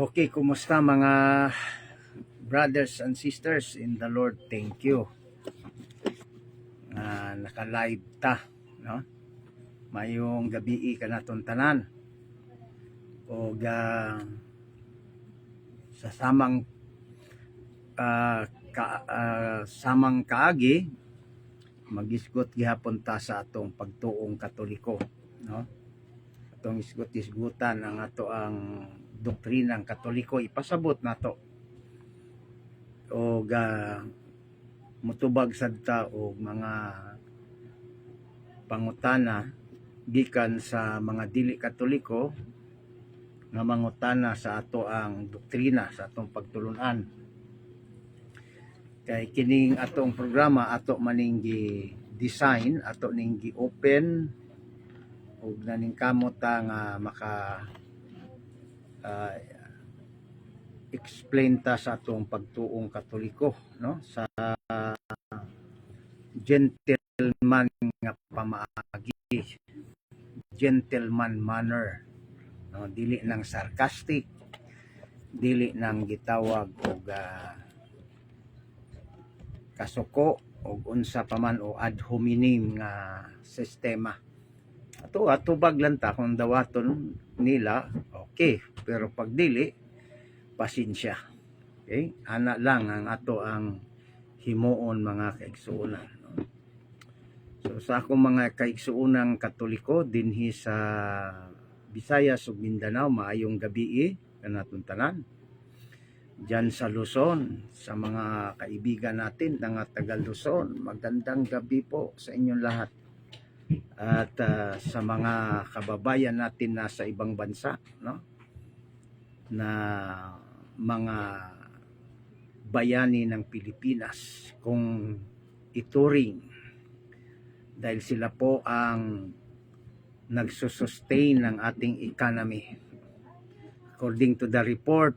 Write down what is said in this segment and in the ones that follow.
Okay, kumusta mga brothers and sisters in the Lord? Thank you. Naka-live ta, no? Mayong gabi ka naton tanan. O sa samang kaagi magisgot gihapon ta sa atong pagtuong Katoliko, no? Atong isgot-isgutan ang ato ang doktrinang Katoliko, ipasabot nato o mutubag sadta og mga pangutana gikan sa mga dili Katoliko nga mangutana sa ato ang doktrina sa atong pagtulunan. Kay kining atong programa ato maning gi-design, ato ning gi-open ug naningkamot ta nga maka explain ta sa atong pagtuong Katoliko, no? Sa gentleman nga pamaagi, gentleman manner, no? Dili nang sarcastic, dili nang gitawag og kasuko og unsa pa man o ad hominem nga sistema. Atubag lang ta kung dawaton nila, okay, pero pag dili, pasensya. Okay? Ana lang ang ato ang himuon mga kaigsuonan, no? So sa akong mga kaigsuonang Katoliko dinhi sa Visayas ug Mindanao, maayong gabi kanatong tanan. Diyan sa Luzon, sa mga kaibigan natin nga taga Luzon, magandang gabi po sa inyong lahat. At sa mga kababayan natin nasa ibang bansa, no? Na mga bayani ng Pilipinas, kung ituring, dahil sila po ang nagsusustain ng ating economy. According to the report,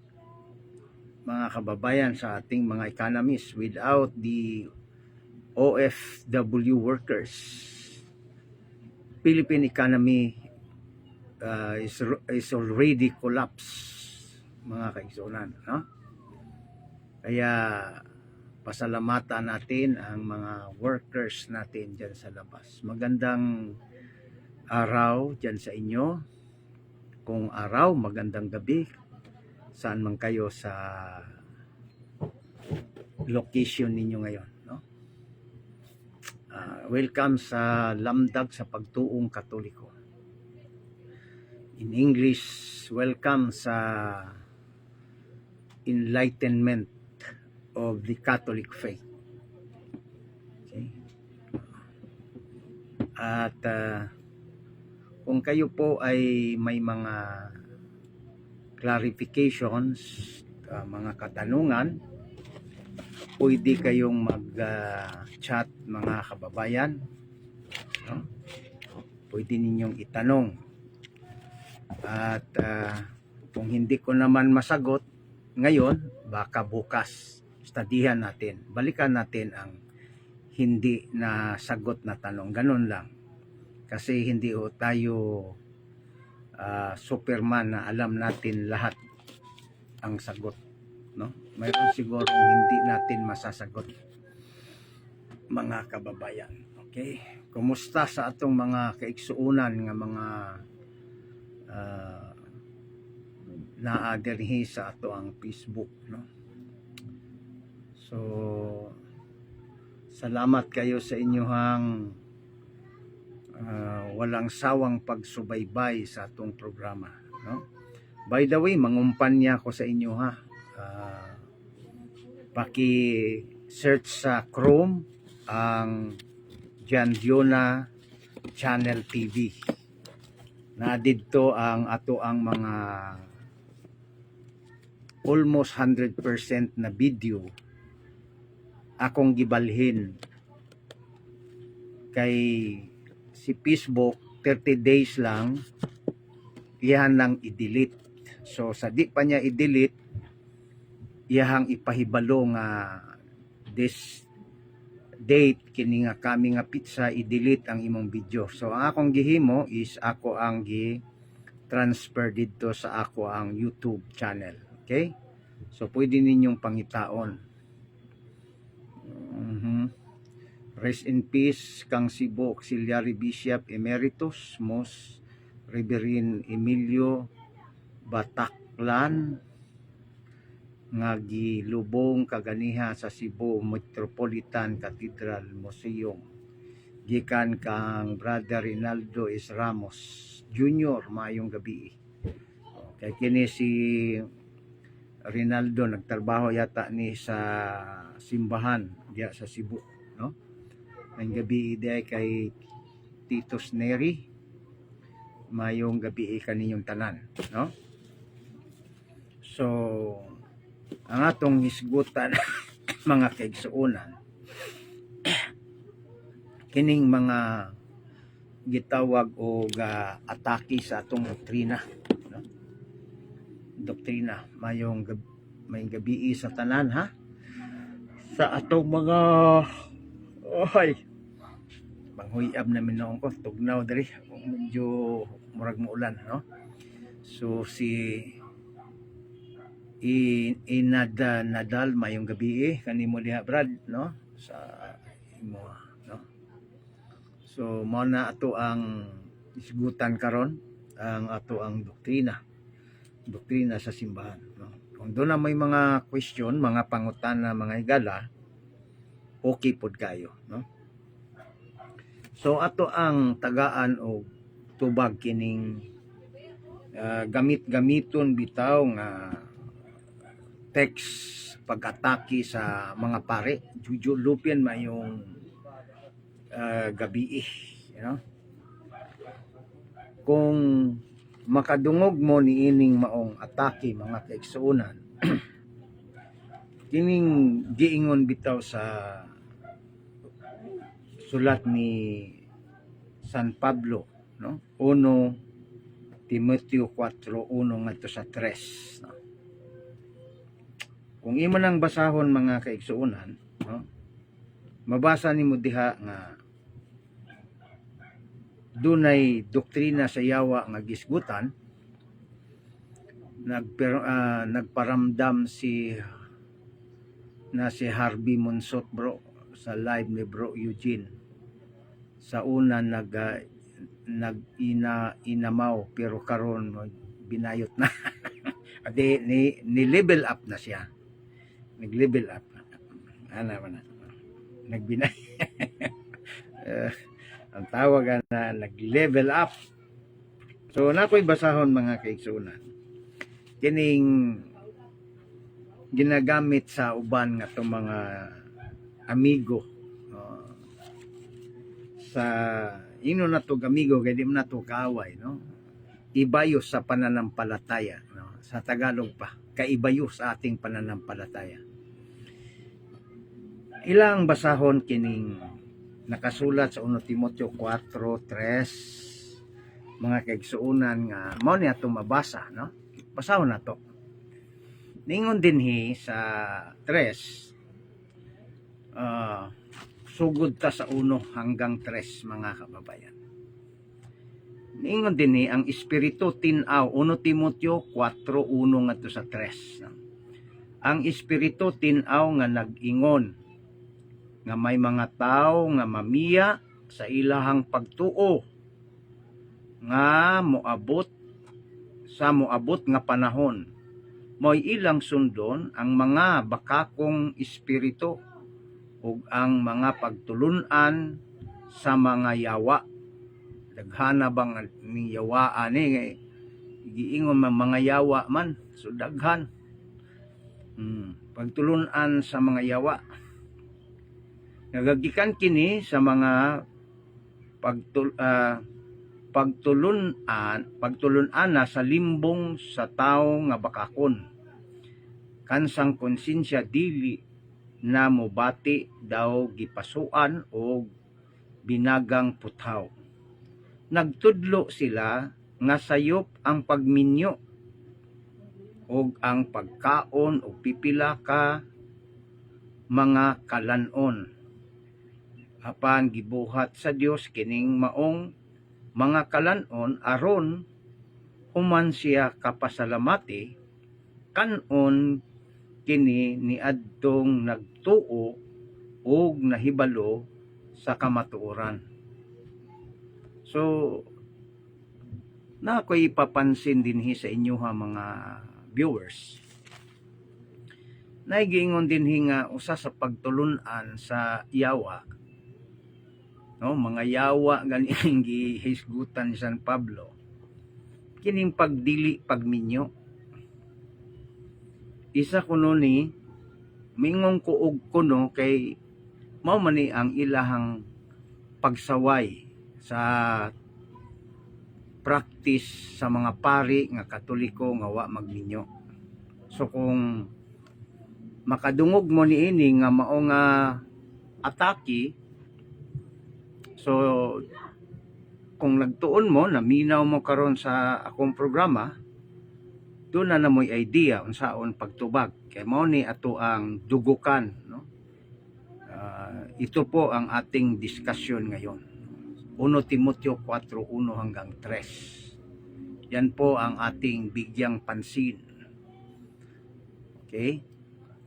mga kababayan, sa ating mga economists, without the OFW workers, Philippine economy is already collapsed, mga kaigsuonan, no? Kaya pasalamatan natin ang mga workers natin dyan sa labas. Magandang araw dyan sa inyo. Kung araw, magandang gabi saan man kayo sa location ninyo ngayon, no? Welcome sa Lamdag sa Pagtuong Katoliko. In English, welcome sa Enlightenment of the Catholic Faith. Okay? At kung kayo po ay may mga clarifications, mga katanungan, pwede kayong mag-chat, mga kababayan, no? Pwede ninyong itanong. At kung hindi ko naman masagot ngayon, baka bukas studihan natin, balikan natin ang hindi na sagot na tanong. Ganun lang, kasi hindi tayo Superman na alam natin lahat ang sagot, no? Mayroon siguro hindi natin masasagot, mga kababayan. Okay, kumusta sa atong mga kaigsuunan nga mga naadirhi sa ato ang Facebook, no? So salamat kayo sa inyong walang sawang pagsubaybay sa atong programa, no? By the way, mangumpanya ko sa inyo, ha. Paki-search sa Chrome ang John Diona Channel TV. Na didto ang ato ang mga almost 100% na video akong gibalhin. Kay si Facebook 30 days lang iyahan nang i-delete. So sa di pa niya i-delete, iyahang ipahibalo nga this date kini nga kami nga pizza i-delete ang imong video. So ang akong gihimo is ako ang gi-transfer dito sa ako ang YouTube channel. Okay? So pwede ninyong pangitaon. Rest in peace kang Cebu Auxiliary Bishop Emeritus Mos Reverend Emilio Bataklan nga gilubong kaganiha sa Cebu Metropolitan Cathedral Museum gikan kang Brother Rinaldo S. Ramos Jr. Mayong gabi. Kay kini si Rinaldo nagtrabaho yata ni sa simbahan diya sa Cebu, no? Mayong gabi day kay Titus Neri. Mayong gabi kaninyong tanan, no? So ang atong hisgutan mga kaigsuonan kining mga gitawag o atake sa atong doktrina, no? Doktrina mayong gabi sa tanan, ha, sa atong mga manghuyab na minoong ko tugnaw diri medyo murag muulan, no? So si Nadal mayong gabi kanimo diha Brad, no, sa imo, no? So mao na ato ang isgutan karon, ang ato ang doktrina sa simbahan, no? Kung doon na may mga question, mga pangutana, mga higala, okay pod kayo, no? So ato ang tagaan og tubag kining gamit-gamiton bitaw nga text pag-atake sa mga pare. Jujulupian mayong gabi, you know? Kung makadungog mo ni ining maong atake mga kaigsuonan kining giingon bitaw sa sulat ni San Pablo, no? 1 Timoteo 4:1 ngadto sa 3, no? Kung imo nang basahon mga kaigsuonan, no, mabasa nimo diha nga dunay doktrina sa yawa nga gisgutan. Nagparamdam si Harvey Monsot, bro, sa live ni bro Eugene. Sa una inamaw pero karon binayot na. Adi ni level up na siya. Nag-level up. Ana man. Nagbinay. Ang tawag na nag-level up. So nakoy basahon mga kaigsuonan. Kining ginagamit sa uban nga itong mga amigo, sa ino na to amigo kay di mo na to kaaway, no? Ibayos sa pananampalataya, no? Sa Tagalog pa, kaibayos sa ating pananampalataya. Ilang basahon kining nakasulat sa 1 Timoteo 4:3 mga kaigsuonan nga mao ni ato mabasa, no? Basahon na to. Ningon dinhi sa 3, sugod ta sa 1 hanggang 3 mga kababayan. Ningon dinhi ang espiritu tin-aw 1 Timoteo 4:1 ngadto sa 3. Ang espiritu tin-aw nga nag-ingon nga may mga tao nga mamiya sa ilahang pagtuo nga moabot nga panahon. Mo'y ilang sundon ang mga bakakong espiritu ug ang mga pagtulunan sa mga yawa. Daghana bang ning yawa ani giingon mga yawa man, so daghan. Pagtulunan sa mga yawa. Nagagikan kini sa mga pagtulunan na sa limbong sa tao nga bakakon. Kansang konsensya dili na mobati daw gipasuan o binagang puthaw. Nagtudlo sila nga sayop ang pagminyo o ang pagkaon o pipila ka mga kalanon. Apan gibuhat sa Dios kining maong mga kalanon aron human siya kapasalamati kanon kini niadtong nagtuo og nahibalo sa kamatuoran. So na ako'y ipapansin dinhi sa inyo ha mga viewers. Naigingon dinhi nga usa sa pagtulunan sa yawa, no, mga yawa ganing gihisgutan ni San Pablo, kining pagdili pagminyo. Isa kuno ni mingong kuog kuno kay mao man ni ang ilahang pagsaway sa practice sa mga pari nga Katoliko nga wa magminyo. So kung makadungog mo niini nga mao nga atake, so kung nagtuon mo, naminaw mo karon sa akong programa, doon na mo'y idea unsaon pagtubag. Kay mao ni ato ang dugukan, no? Ito po ang ating diskusyon ngayon. 1 Timoteo 4:1 hanggang 3. Yan po ang ating bigyang pansin. Okay?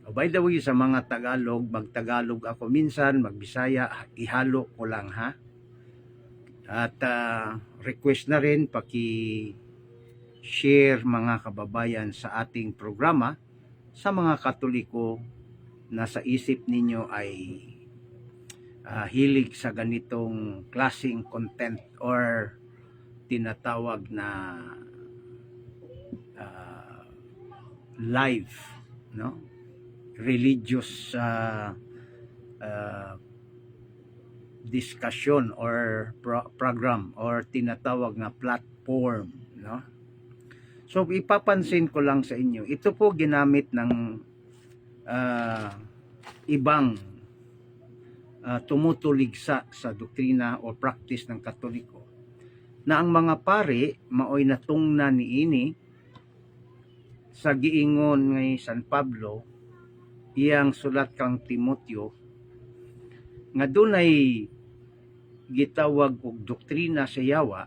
By the way, sa mga Tagalog, magtagalog ako minsan, magbisaya, ihalo ko lang ha. At request na rin paki-share mga kababayan sa ating programa sa mga Katoliko na sa isip ninyo ay hilig sa ganitong klaseng content or tinatawag na live, no? Religious discussion or program or tinatawag na platform, no? So ipapansin ko lang sa inyo, ito po ginamit ng ibang tumutuligsa sa doktrina o practice ng Katoliko, na ang mga pari maoy natungna niini sa giingon ngay San Pablo iyang sulat kang Timoteo nga dunay gitawag og doktrina sa yawa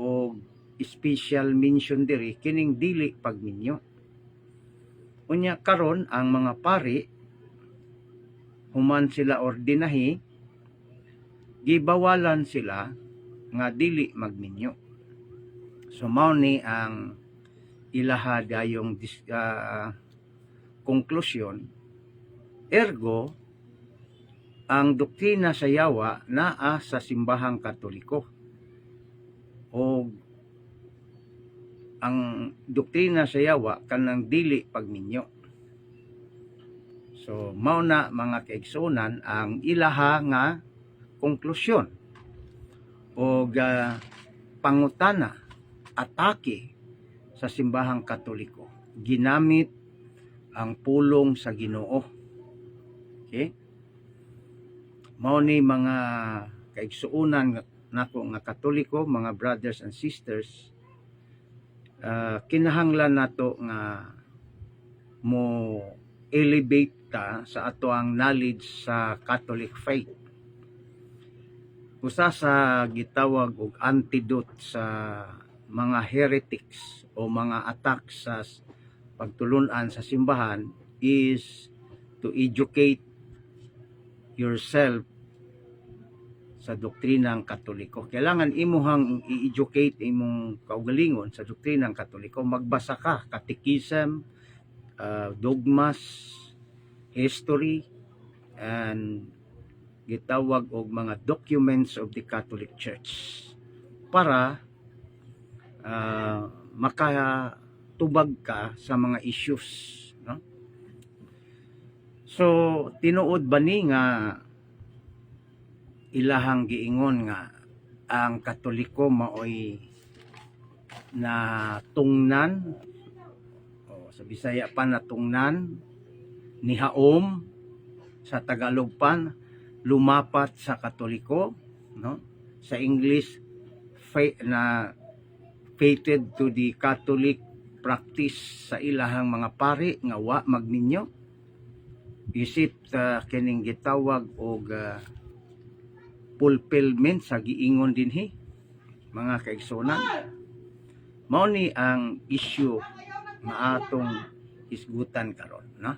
o special mention diri kining dili pagminyo. Unya karon ang mga pari human sila ordinahi, gibawalan sila nga dili magminyo. So mao ni ang ilaha dayong konklusyon. Ergo, ang doktrina sa yawa naa sa simbahang Katoliko. O ang doktrina sa yawa kanang dili pagminyo. So mao na mga kaigsunan ang ilaha nga konklusyon o pangutana, atake sa simbahang Katoliko. Ginamit ang pulong sa Ginoo. Okay? Mao ni mga kaigsuunan nako nga Katoliko, mga brothers and sisters, kinahanglan nato nga mo elevate ta sa ato ang knowledge sa Catholic faith. Usa sa gitawag og antidote sa mga heretics o mga attack sa pagtulunan sa simbahan is to educate yourself sa doktrinang Katoliko. Kailangan imuhang i-educate imong kaugalingon sa doktrinang Katoliko. Magbasa ka, catechism, dogmas, history, and gitawag og mga documents of the Catholic Church para makatubag ka sa mga issues, no? So tinuod ba ni nga ilahang giingon nga ang Katoliko maoy natungnan o sa Bisaya pa natungnan, nihaom sa Tagalog pan lumapat sa Katoliko, no? Sa English fated to the Catholic practice sa ilahang mga pari nga wa magminyo. Isip kining gitawag og fulfillment sa giingon dinhi mga kaigsunan. Mao ni ang issue nga atong hisgutan karon, no?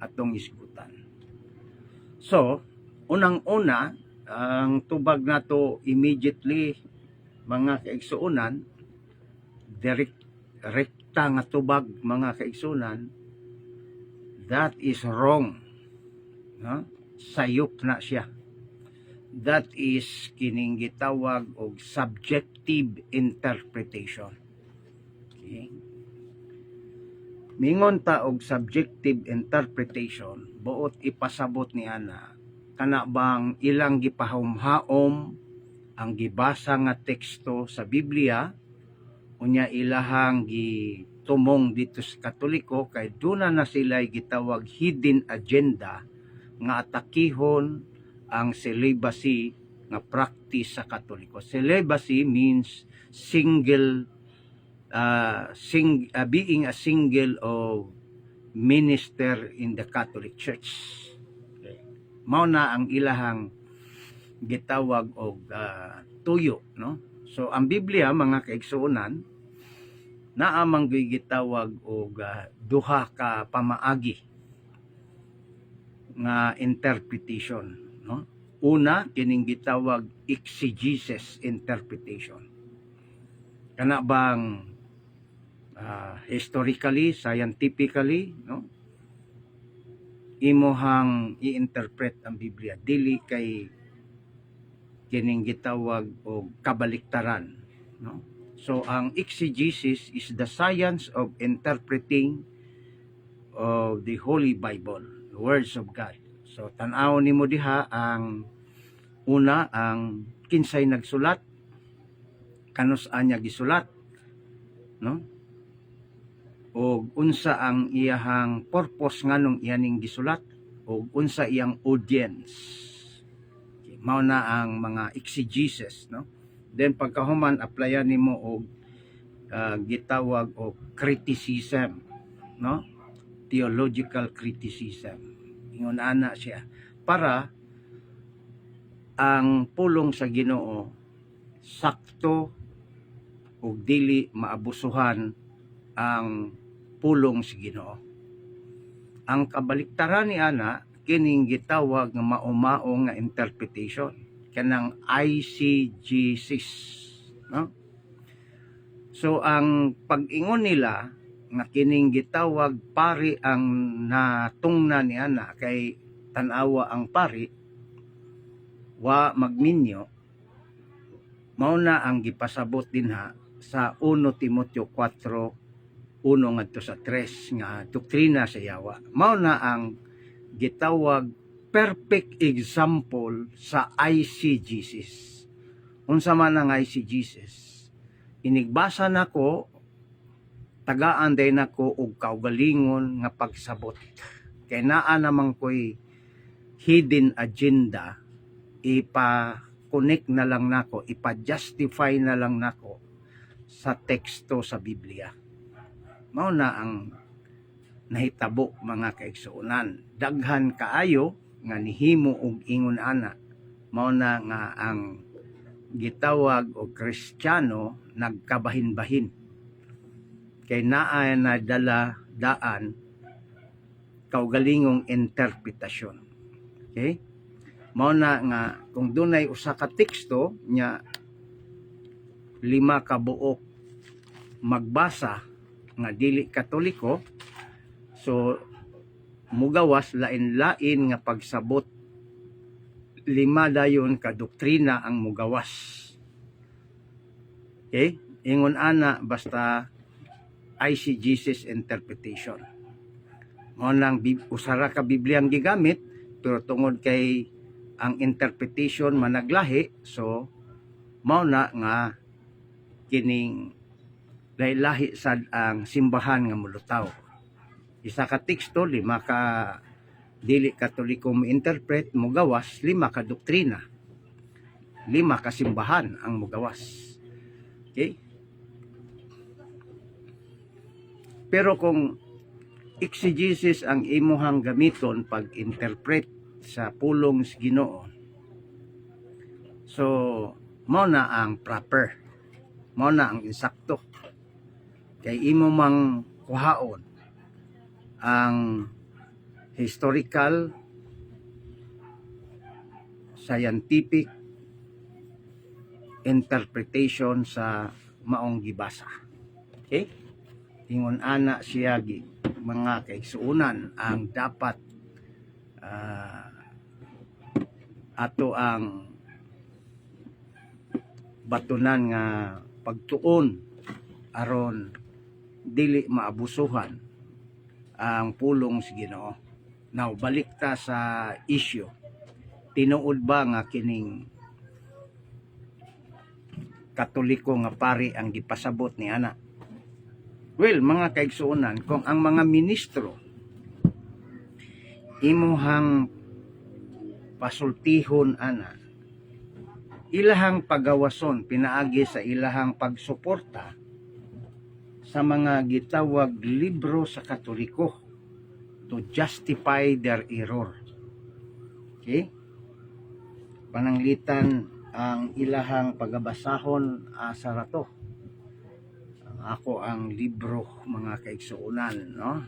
Atong hisgutan. So, unang-una, ang tubag nato immediately mga kaigsuonan, rekta nga tubag mga kaigsuonan, that is wrong, no? Sayop na siya. That is kining gitawag og subjective interpretation. Okay? Mingon ta og subjective interpretation, buot ipasabot ni ana kana bang ilang gipahumhaom ang gibasa nga teksto sa Biblia, unya ilahang gitumong dito sa Katoliko, kay duna na sila gitawag hidden agenda nga atakihon ang celibacy nga practice sa Katoliko. Celibacy means being a single of minister in the Catholic Church. Okay. Mao na ang ilahang gitawag og tuyo, no? So ang Biblia mga kaigsuonan naa man gitawag og duha ka pamaagi nga interpretation, no? Una kining gitawag exegesis interpretation. Kana bang historically, scientifically, no? Imuhang i-interpret ang Biblia dili kay kining gitawag og kabaliktaran, no? So ang exegesis is the science of interpreting of the Holy Bible, the words of God. So tan-aw nimo diha ang una, ang kinsay nagsulat, kanus anya gisulat, no? O unsa ang iyahang purpose nganong iyaning gisulat, o unsa iyang audience. Okay, mao na ang mga exegesis, no? Then pagkahuman applyan nimo og gitawag og criticism, no? Theological criticism. Ingon ana siya para ang pulong sa Ginoo sakto ug dili maabusuhan ang pulong sa Ginoo. Ang kabaliktaran ni ana kining gitawag nga mao-mao nga interpretation, kanang eisegesis, no? So ang pag-ingon nila nga kining gitawag pari ang natungna ni ana, kay tanawa ang pari wa magminyo, mao na ang gipasabot dinha sa 1 Timoteo 4:1 ngadto sa 3 nga doktrina sa Yawa. Mao na ang gitawag perfect example sa eisegesis. Unsa man ang eisegesis? Inigbasa nako, tagaan day nako og kaugalingon nga pagsabot. Kay naa namang ko'y hidden agenda, ipa-connect na lang nako, ipa-justify na lang nako sa teksto sa Biblia. Mao na ang nahitabo mga kaigsuonan. Daghan kaayo nga nihimo og ingon ana. Mao na nga ang gitawag og Kristiyano nagkabahin-bahin. Kay naa na dala daan kaugalingong interpretasyon. Okay? Mao na nga kung dunay usa ka teksto nya 5 ka buok magbasa nga dili Katoliko, so mugawas lain-lain nga pagsabot, 5 dayon ka doktrina ang mugawas. Okay? Ingon ana basta eisegesis interpretation. Mao nang usara ka Biblia ang gigamit, pero tungod kay ang interpretation managlahi, so mao na nga kining lahi-lahi sad ang simbahan nga mulutaw. Isa ka teksto, 5 ka dili Katoliko mo interpret, mugawas 5 ka doktrina, 5 ka simbahan ang mugawas. Okay? Pero kung exegesis ang imuhang gamiton pag-interpret sa pulong sa Ginoo, so mao na ang proper, mao na ang insakto. Kay imo mang kuhaon ang historical, scientific interpretation sa maong gibasa. Okay? Ingon ana siya mga kaigsuunan ang dapat ato ang batunan nga pagtuon aron dili maabusuhan ang pulong sa Ginoo. Now balik ta sa issue. Tinuod ba nga kining Katoliko nga pari ang gipasabot ni ana? Well, mga kaigsuonan, kung ang mga ministro imuhang pasultihon ana, ilahang pagawason pinaagi sa ilahang pagsuporta sa mga gitawag libro sa Katoliko to justify their error. Okay? Pananglitan ang ilahang pagabasahon sa rato. Ako ang libro, mga kaigsuunan, no?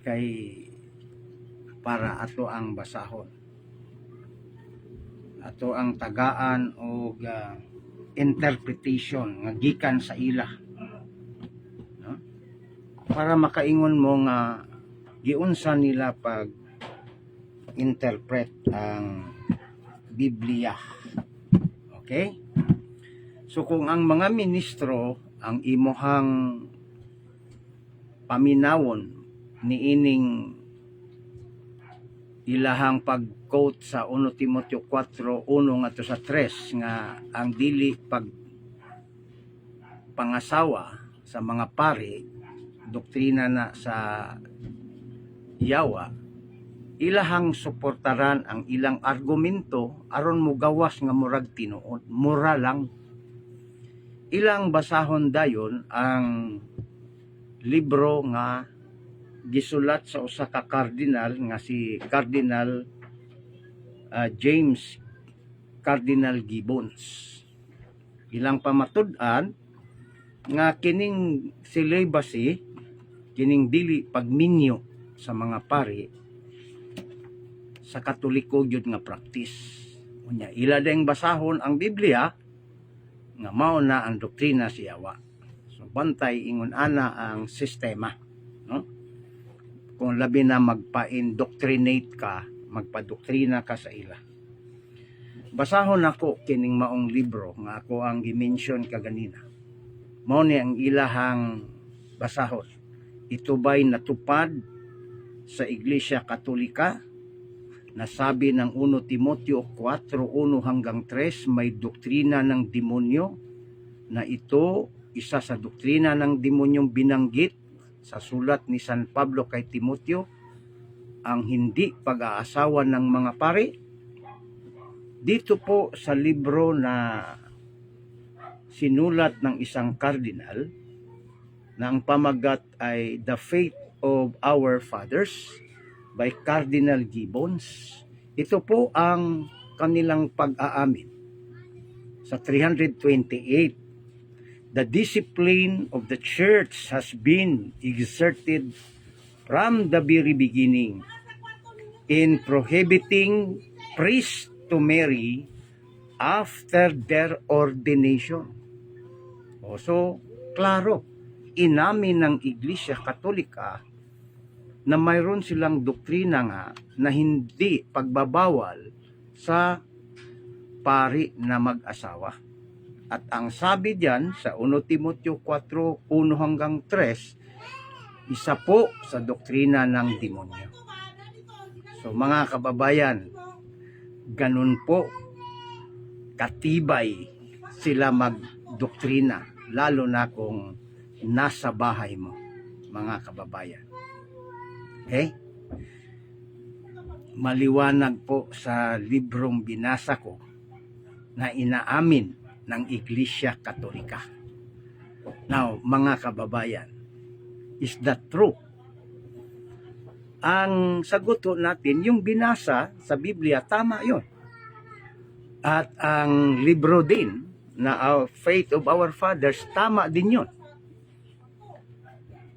Kay para ato ang basahon. Ato ang tagaan o interpretation nga gikan sa ila. No? Para makaingon mo nga giunsa nila pag interpret ang Biblia. Okay? So kung ang mga ministro ang imuhang paminawon niining ilahang pag-quote sa 1 Timoteo 4:1 ngadto sa 3 nga ang dili pag pangasawa sa mga pari doktrina na sa Yawa, ilahang suportaran ang ilang argumento aron mugawas nga murag tinuod, mura lang. Ilang basahon dayon ang libro nga gisulat sa usa ka kardinal nga si Cardinal James Cardinal Gibbons. Ilang pamatud-an nga kining celibacy, kining dili pagminyo sa mga pari sa Katoliko gyud nga practice. Unya ila ding basahon ang Biblia nga mao na ang doktrina si Yawa. So bantay ingon ana ang sistema, no? Kung labi na magpa-indoctrinate ka, magpadoktrina ka sa ila. Basahon ako kining maong libro nga ako ang gi-mention kaganina. Mao ni ang ilahang basahon. Ito ba'y natupad sa Iglesia Katolika? Nasabi ng 1 Timoteo 4:1-3 may doktrina ng demonyo na ito isa sa doktrina ng demonyong binanggit sa sulat ni San Pablo kay Timoteo, ang hindi pag-aasawa ng mga pari. Dito po sa libro na sinulat ng isang kardinal na ang pamagat ay The Faith of Our Fathers by Cardinal Gibbons. Ito po ang kanilang pag-aamin. Sa 328, the discipline of the church has been exerted from the very beginning in prohibiting priests to marry after their ordination. So, klaro, inamin ng Iglesia Katolika na mayroon silang doktrina nga na hindi pagbabawal sa pari na mag-asawa. At ang sabi diyan sa 1 Timoteo 4:1-3, isa po sa doktrina ng demonyo. So mga kababayan, ganun po katibay sila magdoktrina, lalo na kung nasa bahay mo, mga kababayan. Okay? Maliwanag po sa librong binasa ko na inaamin ng Iglesia Katolika. Now, mga kababayan, is that true? Ang sagot natin, yung binasa sa Biblia, tama yon. At ang libro din na Faith of Our Fathers, tama din yon.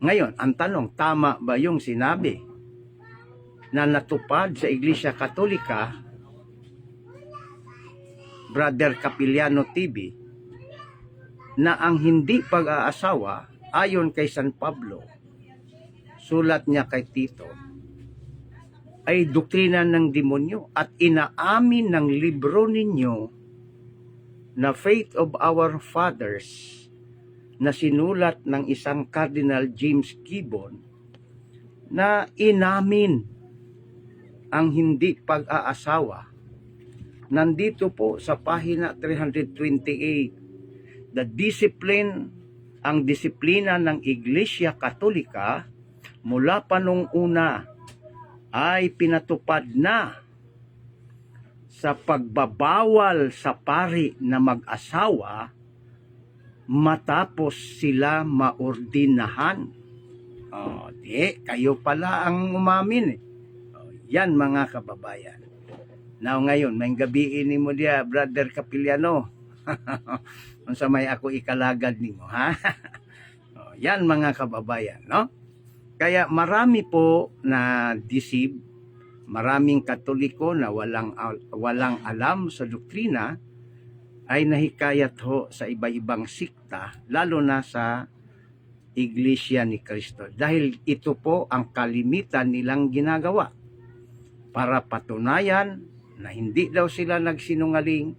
Ngayon, ang tanong, tama ba yung sinabi na natupad sa Iglesia Katolika, Brother Capiliano TV, na ang hindi pag-aasawa ayon kay San Pablo, sulat niya kay Tito, ay doktrina ng demonyo at inaamin ng libro ninyo na Faith of Our Fathers na sinulat ng isang Cardinal James Gibbon na inamin ang hindi pag-aasawa. Nandito po sa pahina 328, ang disiplina ng Iglesia Katolika mula pa nung una ay pinatupad na sa pagbabawal sa pari na mag-asawa matapos sila maordinahan. Kayo pala ang umamin eh. Yan mga kababayan. Now ngayon, may gabiin ni mo dia, Brother Capiliano. Kung sa may ako ikalagad nimo, ha? Yan mga kababayan, no? Kaya marami po na deceive, maraming Katoliko na walang alam sa doktrina ay nahikayat ho sa iba-ibang sikta, lalo na sa Iglesia ni Cristo. Dahil ito po ang kalimitan nilang ginagawa para patunayan na hindi daw sila nagsinungaling,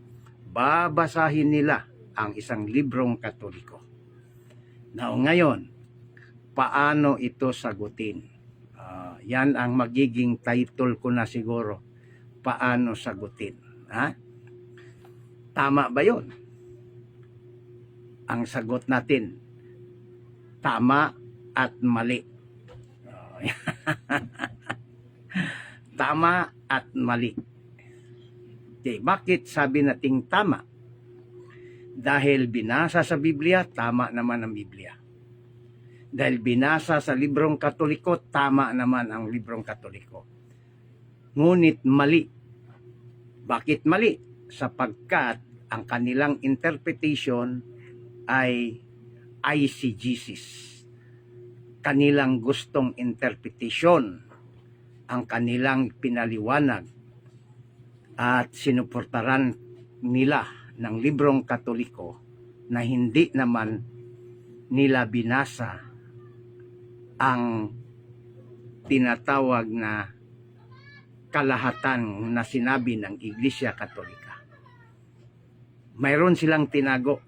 babasahin nila ang isang librong Katoliko. Now ngayon, paano ito sagutin? Yan ang magiging title ko na siguro. Paano sagutin? Ha? Tama ba yun? Ang sagot natin, tama at mali. Tama at mali. Okay, bakit sabi nating tama? Dahil binasa sa Biblia, tama naman ang Biblia. Dahil binasa sa librong Katoliko, tama naman ang librong Katoliko. Ngunit mali. Bakit mali? Sapagkat ang kanilang interpretation ay eisegesis. Kanilang gustong interpretation ang kanilang pinaliwanag at sinuportaran nila ng librong Katoliko na hindi naman nila binasa ang tinatawag na kalahatan na sinabi ng Iglesia Katolika. Mayroon silang tinago,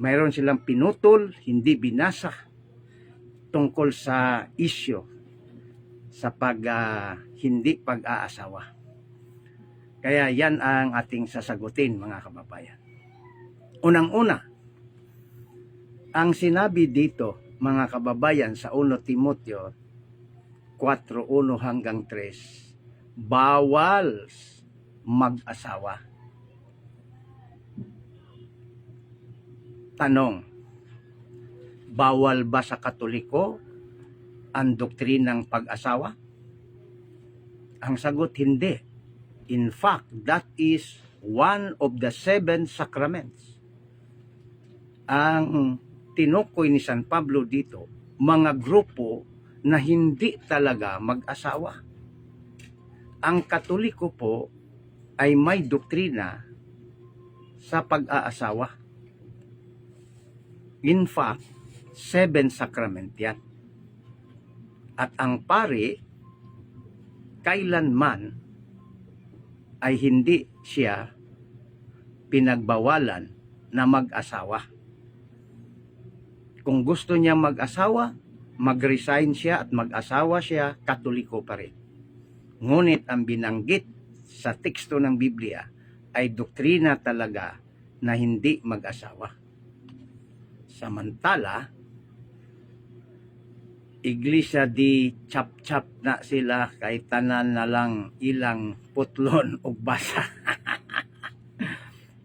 mayroon silang pinutol, hindi binasa tungkol sa isyo sa hindi pag-aasawa. Kaya yan ang ating sasagutin mga kababayan. Unang-una, ang sinabi dito mga kababayan sa 1 Timoteo 4:1 hanggang 3, bawal mag-asawa. Tanong, bawal ba sa Katoliko ang doktrinang pag-asawa? Ang sagot, hindi. In fact, that is one of the 7 sacraments. Ang tinukoy ni San Pablo dito, mga grupo na hindi talaga mag-asawa. Ang Katoliko po ay may doktrina sa pag-aasawa. In fact, 7 sacrament yan. At ang pari, kailanman ay hindi siya pinagbawalan na mag-asawa. Kung gusto niya mag-asawa, mag-resign siya at mag-asawa siya, Katoliko pa rin. Ngunit ang binanggit sa teksto ng Biblia ay doktrina talaga na hindi mag-asawa. Samantala, Iglesia di chap-chap na sila kay tanan na lang ilang putlon o basa.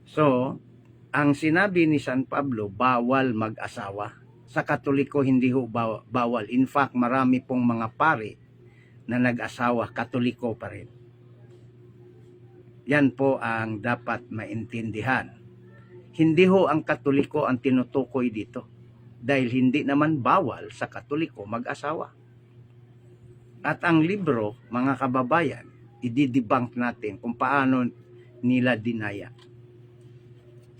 So, ang sinabi ni San Pablo, bawal mag-asawa. Sa Katoliko hindi ho bawal. In fact, marami pong mga pari na nag-asawa, Katoliko pa rin. Yan po ang dapat maintindihan. Hindi ho ang Katoliko ang tinutukoy dito. dahil hindi naman bawal sa Katoliko mag-asawa. At ang libro, mga kababayan, i-debunk natin kung paano nila dinaya.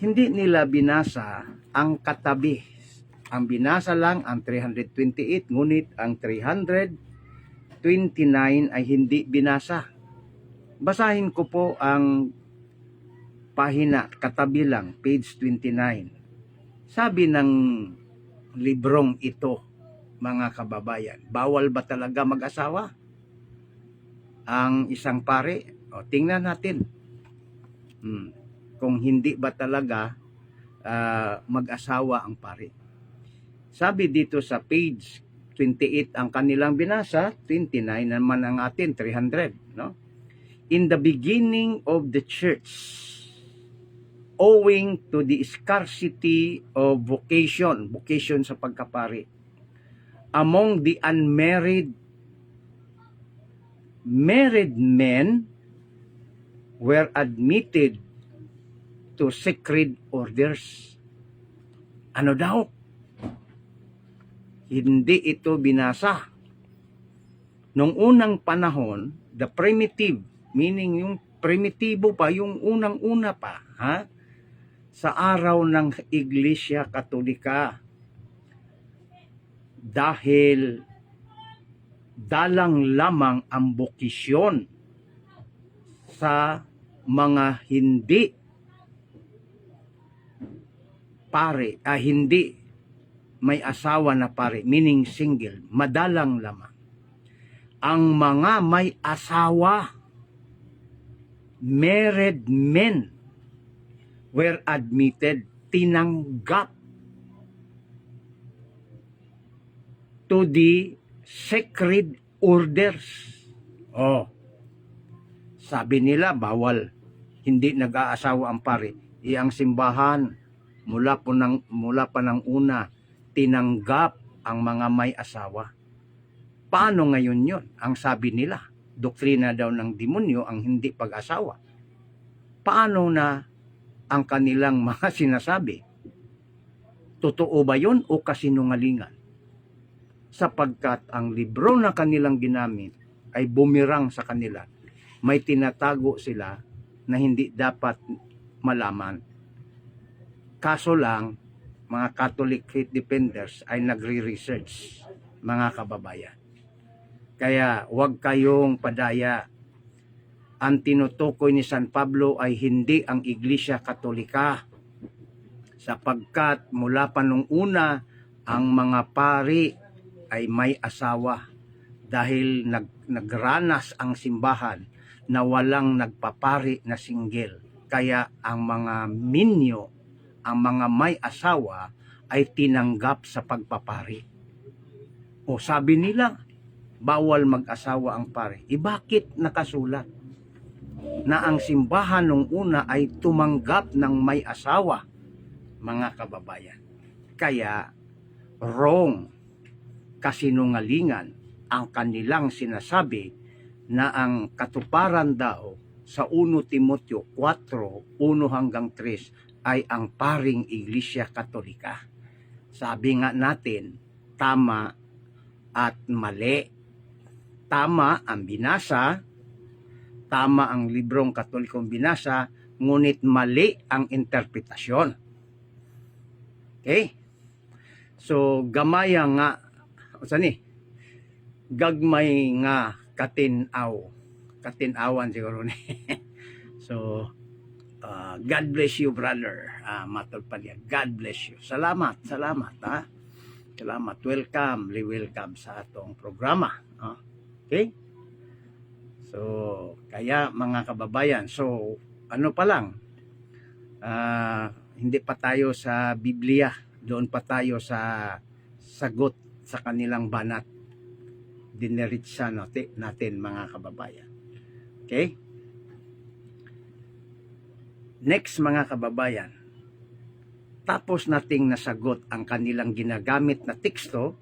Hindi nila binasa ang katabi. Ang binasa lang ang 328, ngunit ang 329 ay hindi binasa. Basahin ko po ang pahina, katabi lang, page 29. Sabi ng librong ito, mga kababayan, bawal ba talaga mag-asawa ang isang pare? O, tingnan natin. Kung hindi ba talaga mag-asawa ang pare. Sabi dito sa page 28 ang kanilang binasa, 29 naman ang atin, 300. No? In the beginning of the church, owing to the scarcity of vocation sa pagkapari, among the unmarried, married men were admitted to sacred orders. Ano daw? Hindi ito binasa. Nung unang panahon, the primitive, meaning yung primitibo pa, yung unang-una pa, sa araw ng Iglesia Katolika, dahil dalang lamang ang bokisyon sa mga hindi pare, hindi may asawa na pare, meaning single, madalang lamang. Ang mga may asawa, married men, were admitted, tinanggap to the sacred orders. Sabi nila bawal, hindi nag-aasawa ang pare. Ang simbahan mula pa ng una tinanggap ang mga may asawa. Paano ngayon yun? Ang sabi nila, doktrina daw ng demonyo ang hindi pag-asawa. Paano na ang kanilang mga sinasabi? Totoo ba yun o kasinungalingan? Sapagkat ang libro na kanilang ginamit ay bumirang sa kanila. May tinatago sila na hindi dapat malaman. Kaso lang, mga Catholic faith defenders ay nagre-research, mga kababayan. Kaya huwag kayong padaya. Ang tinutukoy ni San Pablo ay hindi ang Iglesia Katolika. Sapagkat mula pa nung una, ang mga pari ay may asawa dahil nagranas ang simbahan na walang nagpapari na single. Kaya ang mga minyo, ang mga may asawa ay tinanggap sa pagpapari. O sabi nila, bawal mag-asawa ang pare. Bakit nakasulat na ang simbahan nung una ay tumanggap ng may asawa, mga kababayan? Kaya wrong, kasinungalingan ang kanilang sinasabi na ang katuparan daw sa 1 Timoteo 4, 1 hanggang 3 ay ang paring Iglesia Katolika. Sabi nga natin, tama at mali. Tama ang binasa, tama ang librong Katolikong binasa, ngunit mali ang interpretasyon. Okay? So, gamaya nga, gagmay nga katinawan siguro ni. So, God bless you, brother. Matulpalya. God bless you. Salamat. Salamat. Welcome sa atong programa. Okay? So, kaya mga kababayan, so, ano pa lang, hindi pa tayo sa Biblia, doon pa tayo sa sagot sa kanilang banat. Diniritsa natin mga kababayan. Okay? Next mga kababayan, tapos nating nasagot ang kanilang ginagamit na teksto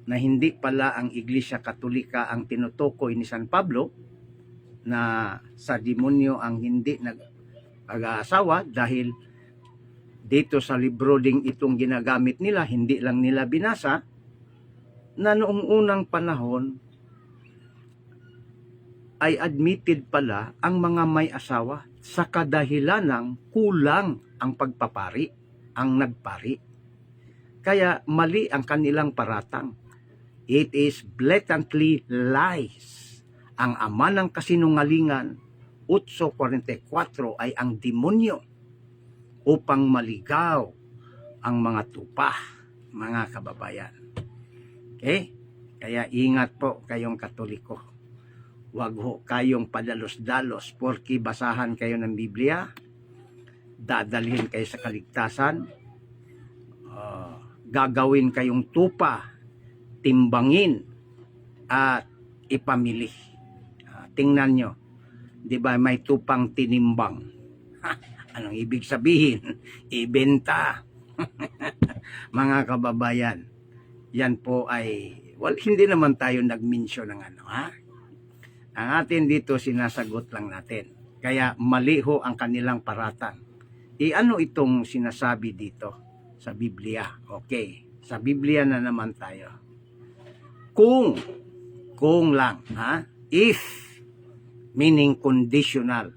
na hindi pala ang Iglesia Katolika ang tinutukoy ni San Pablo na sa demonyo ang hindi nag-aasawa dahil dito sa libro ding itong ginagamit nila, hindi lang nila binasa, na noong unang panahon ay admitted pala ang mga may asawa sa kadahilan ng kulang ang pagpapari, ang nagpari. Kaya mali ang kanilang paratang. It is blatantly lies. Ang ama ng kasinungalingan, 8:44, ay ang demonyo upang maligaw ang mga tupa, mga kababayan. Okay? Kaya ingat po kayong Katoliko. Huwag ho kayong padalos-dalos porki basahan kayo ng Biblia, dadalhin kayo sa kaligtasan, gagawin kayong tupa, timbangin, at ipamili. Tingnan nyo, di ba may tupang tinimbang? Anong ibig sabihin? Ibenta. Mga kababayan, yan po ay, hindi naman tayo nag-mention ng ano, ha? Ang atin dito sinasagot lang natin. Kaya mali ho ang kanilang paratang. Ano itong sinasabi dito sa Biblia? Okay, sa Biblia na naman tayo. Kung lang, ha? If, meaning conditional,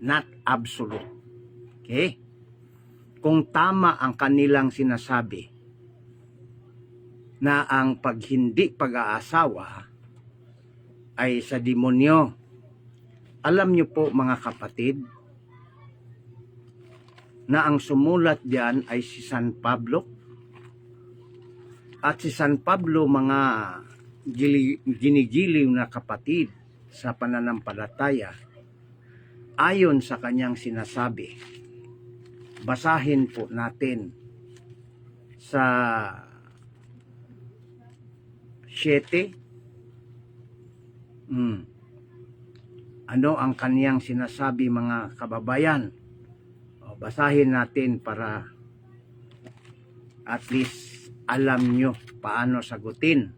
not absolute. Okay? Kung tama ang kanilang sinasabi na ang hindi pag-aasawa ay sa demonyo. Alam niyo po mga kapatid, na ang sumulat diyan ay si San Pablo. At si San Pablo, mga ginigiliw na kapatid sa pananampalataya, ayon sa kanyang sinasabi, basahin po natin sa 7. Ano ang kaniyang sinasabi mga kababayan? Basahin natin para at least alam nyo paano sagutin.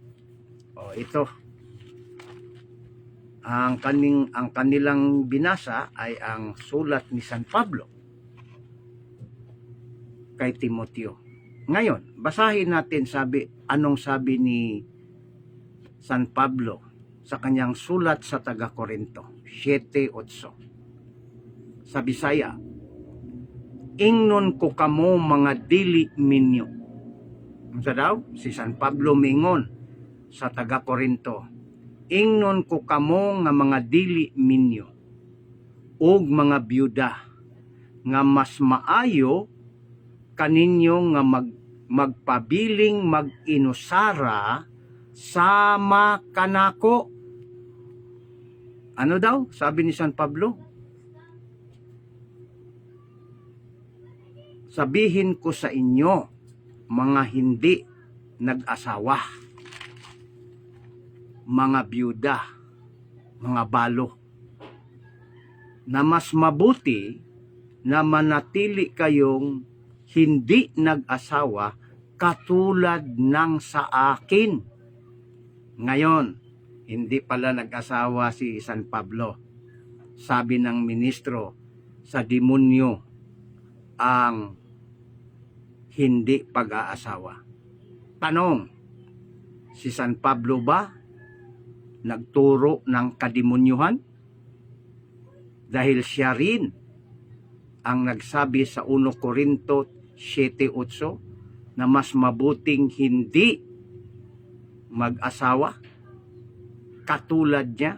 Ito. Ang kanilang binasa ay ang sulat ni San Pablo kay Timoteo. Ngayon, basahin natin anong sabi ni San Pablo sa kanyang sulat sa taga-Korinto, 7:8. Sa Bisaya, ingnon ko kamo mga dili minyo. Unsa daw? Si San Pablo mingon sa taga-Korinto, ingnon ko kamo nga mga dili minyo ug mga byuda nga mas maayo kaninyo nga magpabiling mag-inusara sama kanako. Ano daw? Sabi ni San Pablo, sabihin ko sa inyo, mga hindi nag-asawa, mga byuda, mga balo, na mas mabuti na manatili kayong hindi nag-asawa katulad ng sa akin. Ngayon, hindi pala nag-asawa si San Pablo. Sabi ng ministro, sa demonyo ang hindi pag-aasawa. Tanong, si San Pablo ba nagturo ng kademonyuhan? Dahil siya rin ang nagsabi sa 1 Corinto 7:8 na mas mabuting hindi mag-asawa katulad niya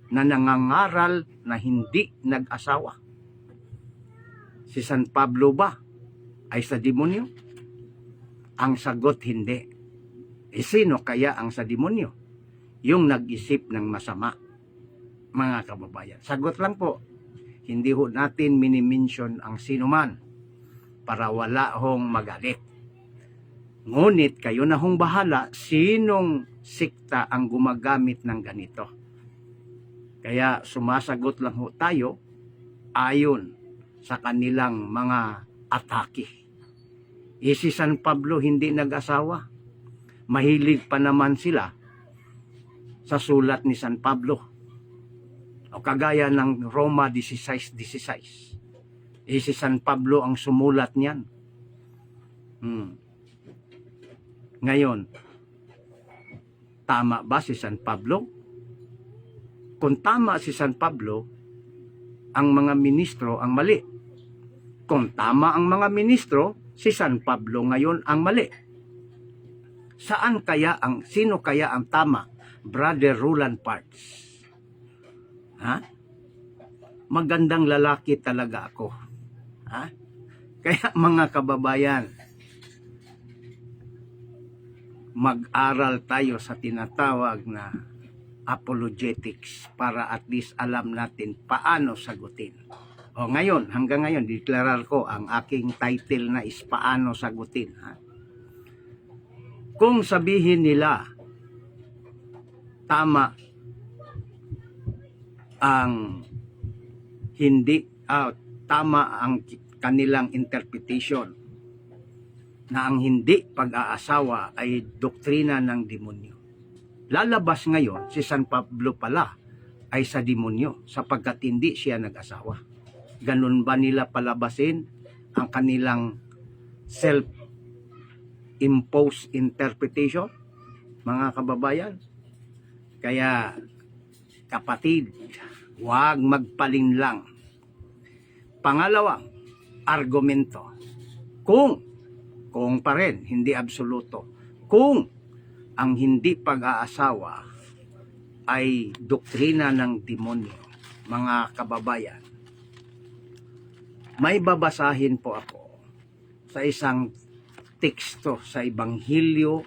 na nangangaral na hindi nag-asawa. Si San Pablo ba ay sa demonyo? Ang sagot, hindi. Sino kaya ang sa demonyo? Yung nag-isip ng masama, mga kababayan. Sagot lang po, hindi ho natin minimension ang sinuman para wala hong magalit. Ngunit kayo na hong bahala sinong sikta ang gumagamit ng ganito. Kaya sumasagot lang ho tayo ayon sa kanilang mga atake. Si San Pablo hindi nag-asawa. Mahilig pa naman sila sa sulat ni San Pablo. O kagaya ng Roma 16:16. Si San Pablo ang sumulat niyan. Ngayon, tama ba si San Pablo? Kung tama si San Pablo, ang mga ministro ang mali. Kung tama ang mga ministro, si San Pablo ngayon ang mali. Sino kaya ang tama? Brother Roland Parks. Ha? Magandang lalaki talaga ako. Ha? Kaya mga kababayan, mag-aral tayo sa tinatawag na apologetics para at least alam natin paano sagutin. O ngayon, hanggang ngayon, deklarar ko ang aking title na is paano sagutin. Ha? Kung sabihin nila tama ang tama ang kanilang interpretation na ang hindi pag-aasawa ay doktrina ng demonyo. Lalabas ngayon si San Pablo pala ay sa demonyo sapagkat hindi siya nag-asawa. Ganun ba nila palabasin ang kanilang self-imposed interpretation, mga kababayan? Kaya kapatid, huwag magpalinlang. Pangalawang argumento, kung pa rin, hindi absoluto, kung ang hindi pag-aasawa ay doktrina ng demonyo, mga kababayan, may babasahin po ako sa isang teksto sa Ebanghelyo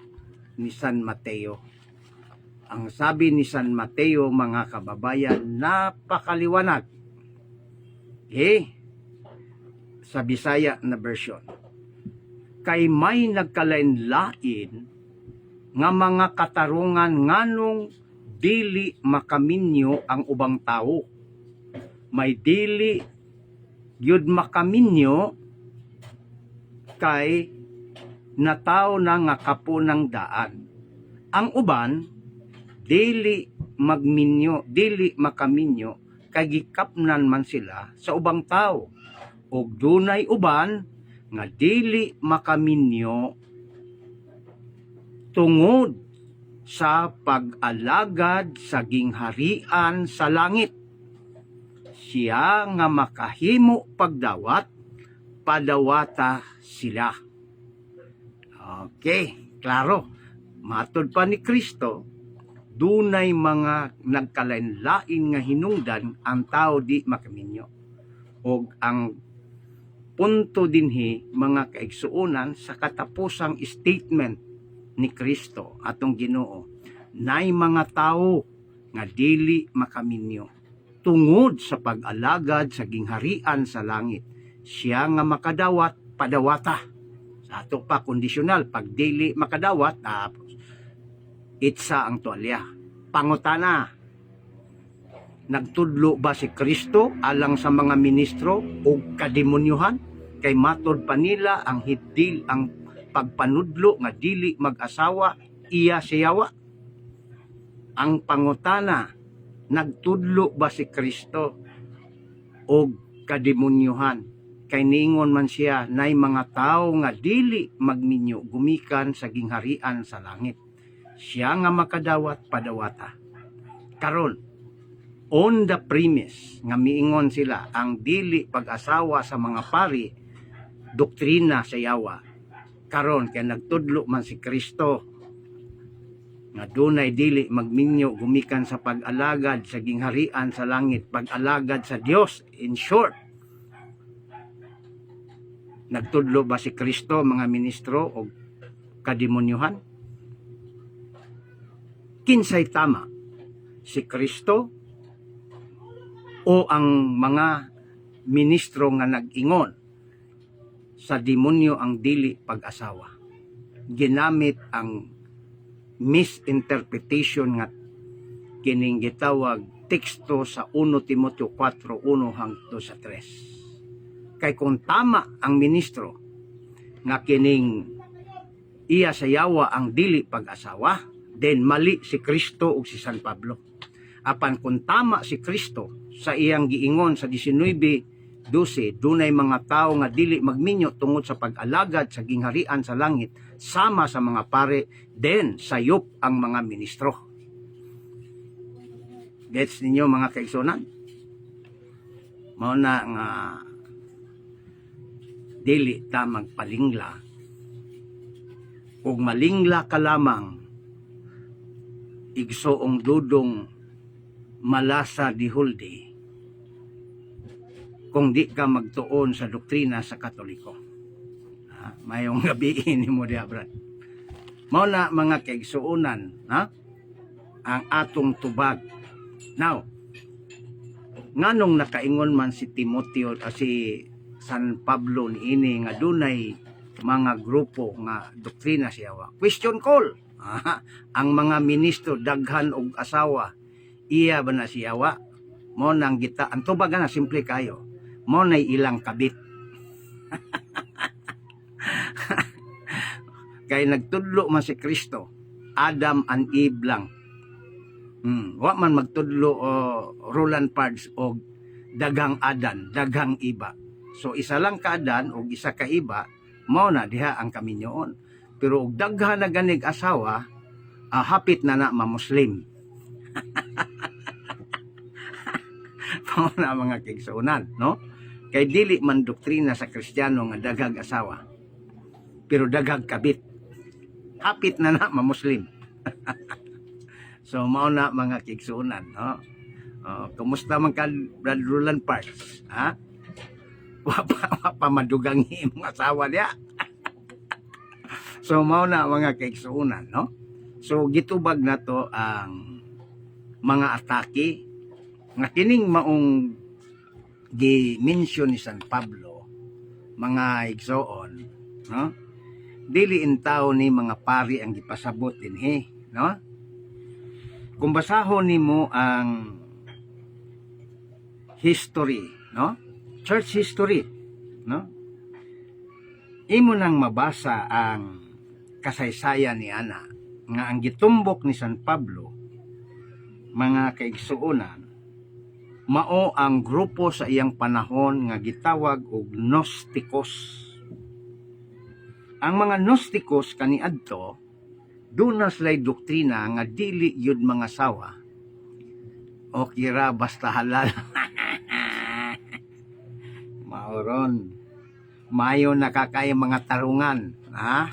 ni San Mateo. Ang sabi ni San Mateo, mga kababayan, napakaliwanag. Sa Bisaya na version. Kay may nagkalain-lain nga mga katarungan nganong dili makaminyo ang ubang tao. May dili yud makaminyo kay nataw na nga kapo ng daan. Ang uban dili makaminyo kay gikapnan man sila sa ubang tao. Og dunay uban nga dili makaminyo tungod sa pag-alagad sa gingharian sa langit. Siya nga makahimo pagdawat, padawata sila. Okay, klaro. Matod pa ni Kristo, dunay mga nagkalain-lain nga hinungdan ang tao di makaminyo. Og ang punto dinhi, mga kaigsuonan, sa katapusang statement ni Kristo atong Ginoo, nay mga tao nga dili makaminyo tungod sa pag-alagad sa gingharian sa langit. Siya nga makadawat, padawata. Sa ato pa kondisyonal, pag dili makadawat, itsa ang tuwalya. Pangutana, nagtudlo ba si Kristo alang sa mga ministro o kademonyuhan? Kay matod pa nila ang pagpanudlo nga dili mag-asawa, iya siyawa. Ang pangutana, nagtudlo ba si Kristo o kademonyuhan? Kay niingon man siya, nay mga tao nga dili magminyo gumikan sa gingharian sa langit. Siya nga makadawat, padawata. Karon, on the premise nga miingon sila ang dili pag-asawa sa mga pari, doktrina sa yawa. Karon kay nagtudlo man si Kristo nga dunay dili magminyo gumikan sa pag-alagad sa gingharian sa langit, pag-alagad sa Dios. In short, nagtudlo ba si Kristo, mga ministro o kademonyuhan? Kinsay tama, si Kristo o ang mga ministro nga nag-ingon sa demonyo ang dili pag-asawa? Ginamit ang misinterpretation nga kining gitawag teksto sa 1 Timoteo 4:1 hangtod sa 3. Kay kung tama ang ministro nga kining iya sayawa ang dili pag-asawa, then mali si Kristo ug si San Pablo. Apan kung tama si Kristo sa iyang giingon sa 19:17 12, dunay mga tao nga dili magminyo tungod sa pag-alagad sa gingharian sa langit, sama sa mga pare, den sayop ang mga ministro. Gets ninyo mga kaigsunan? Mao na nga dili ta magpalingla, ug malingla ka lamang igsoong dudong malasa di huldi kung di ka magtuon sa doktrina sa Katoliko. Mayong gabi ni mo diha, brad. Mao na mga kaigsuonan, ang atong tubag. Now, nganong nakaingon man si Timoteo si San Pablo niini nga dunay mga grupo nga doktrina siya? Question call. Ang mga ministro daghan og asawa, iya ba na siya? Mo nang gita ang tubag na simple kayo. Mo nay ilang kabit. Kay nagtudlo man si Kristo, Adam and Eve lang. Wa man magtudlo Roland Parks o daghang Adan, daghang iba. So isa lang ka Adan o isa ka iba, mao na diha ang kaminyoon. Pero og daghan na ganig asawa, hapit na ma-Muslim. Mao na mga kaigsuonan, no? Kay dili man doktrina sa Kristiyano nga daghang asawa. Pero daghang kabit. Hapit na ma-Muslim. So mao na mga kaigsuonan, no? Kumusta man ka Brad Roland Parks, ha? Wa pa madugang imong asawa niya. So mao na mga kaigsuonan, no? So gitubag na to ang mga atake nga kining maong gi-mention ni San Pablo, mga igsoon, no? Dili intaw ni mga pari ang gipasabot dinhi, no? Kung basahon nimo ang history, no? Church history, no? Imo nang mabasa ang kasaysayan ni ana nga ang gitumbok ni San Pablo, mga kaigsuonan, mao ang grupo sa iyang panahon nga gitawag og Gnosticos. Ang mga Gnosticos kaniadto duna sila'y doktrina nga dili yun mga sawa o kira basta halal. Mauron, mayo nakakay mga tarungan, ha?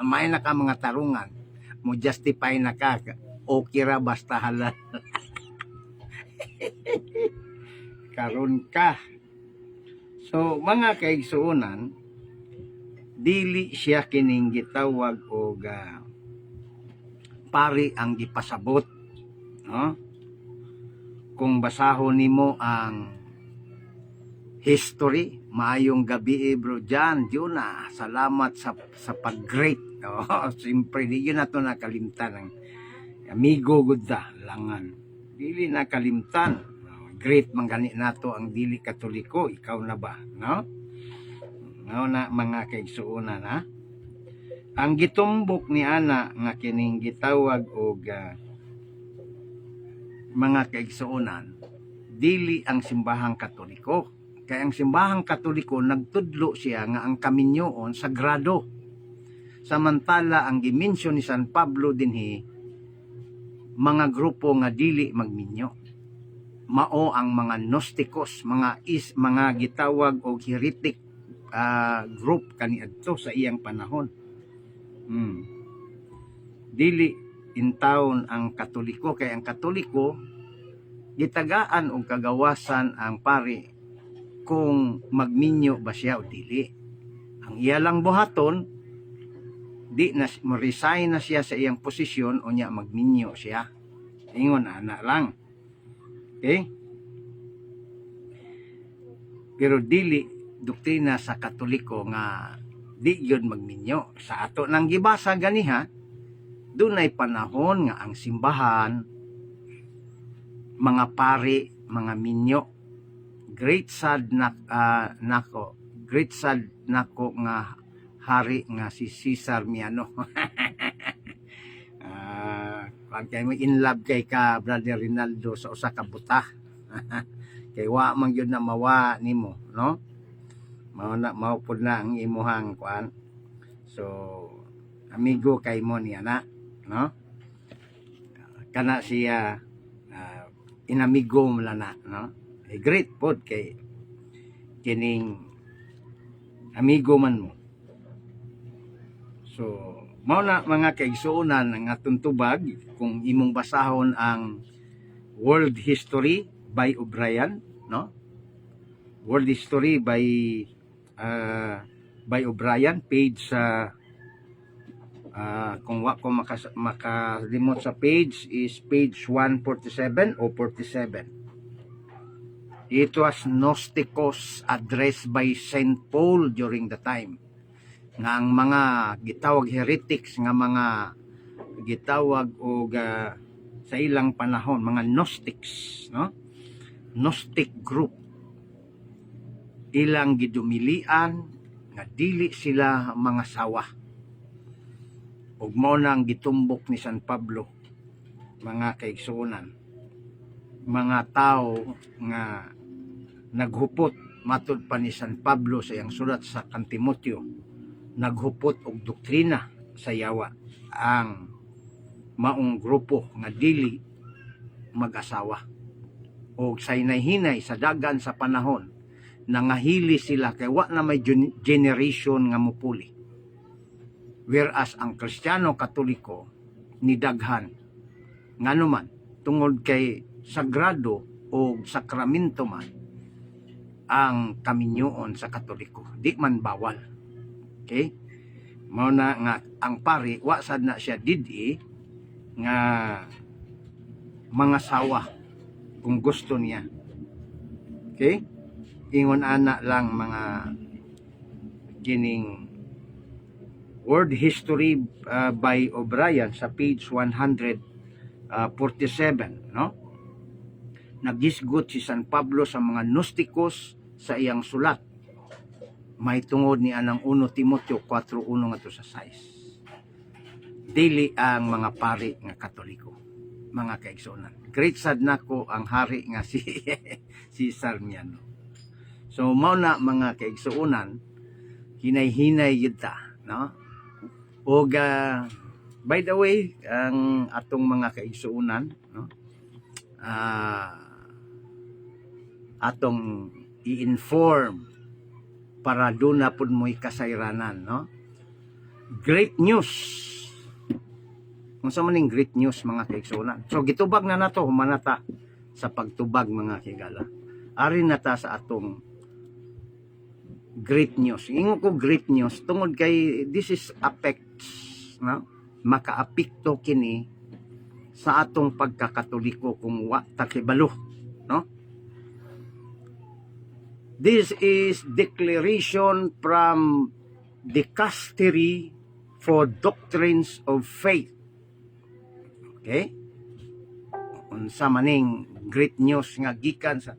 Mayo naka mga tarungan, mo justify naka o kira basta halal. Karon ka. So mga kaigsuonan, dili siya kining gitawag og pari ang gipasabot, no? Kung basahon nimo ang history, maayong gabi bro Jan, Juna, salamat sa pag-great. Siyempre di yun nato nakalimtan ang amigo gudda langan, dili nakalimtan. Great man gani nato ang dili Katoliko, ikaw na ba, no? No na mga kaigsuonan, ha? Ang gitumbok ni ana nga kining gitawag og mga kaigsuonan, dili ang simbahang Katoliko. Kaya ang simbahang Katoliko nagtudlo siya nga ang kaminyoon sagrado. Samantala ang gimensyon ni San Pablo dinhi mga grupo nga dili magminyo. Mao ang mga Gnosticos, mga gitawag og heretic group kaniadto sa iyang panahon. Dili intawon ang Katoliko, kay ang Katoliko gitagaan og kagawasan ang pari kung magminyo ba siya o dili. Ang iya lang buhaton, di na resign na siya sa iyang posisyon o niya magminyo siya. Ingon ana lang. Okay? Pero dili doktrina sa Katoliko nga di yun magminyo. Sa ato nang gibasa ganiha, dunay panahon nga ang simbahan, mga pari, mga minyo, great sad nako nga hari nga si Cesar Miano. Kay mo in love kay ka Brother Rinaldo sa usa ka buta. kay wa man gyud na mawa nimo, no? Mao pud na ang imuhang kuan. So amigo kay mo niya na, no? Kana siya inamigo mo lang na, no? Great pod kay kining amigo man mo. So mao na mga kaigsuonan ang atong tubag kung imong basahon ang World History by O'Brien, no? World History by O'Brien, page kung wa ko makalimot sa page is page 147 o 47. It was Gnosticos addressed by Saint Paul during the time. Nga ang mga gitawag heretics, nga mga gitawag og sa ilang panahon, mga Gnostics, no? Gnostic group. Ilang gidumilian nga dili sila mga sawa. Ug mao nang gitumbok ni San Pablo, mga kaigsuonan. Mga tao nga naghupot matud pa ni San Pablo sa iyang sulat sa kang Timoteo, naghupot og doktrina sa yawa ang maong grupo nga dili mag-asawa. O sa hinay-hinay sa dagan sa panahon, nangahili sila kay wa na may generation nga mupuli. Whereas ang Kristiyano Katoliko nidaghan nganuman tungod kay sagrado o sakramento man ang kaminyoon sa Katoliko, di man bawal. Okay? Mao na nga ang pari wa sad na siya didi nga mga sawa kung gusto niya. Okay? Ingon ana lang mga kining World History by O'Brien sa page 147, no? Nagisgot si San Pablo sa mga Gnosticos sa iyang sulat. May tungod ni anang 1 Timoteo 4:1 ngadto sa 6. Dili ang mga pari nga Katoliko, mga kaigsuonan. Great sad nako ang hari nga si si Sarmiento. So mao na mga kaigsuonan, hinay-hinay gyud ta, no? Og by the way, ang atong mga kaigsuonan, no? Atong i-inform para doon na po mo'y kasayranan, no? Great news. Kung sa maning great news, mga kaigsuonan. So gitubag na nato humanata sa pagtubag, mga kigala. Ari na ta sa atong great news. Ingon ko great news tungod kay this is affects, no? Makaapekto kini sa atong pagkakatoliko kung wa ta kibalo, no? This is declaration from Dicastery for Doctrines of Faith. Okay? Unsa maning great news nga gikan sa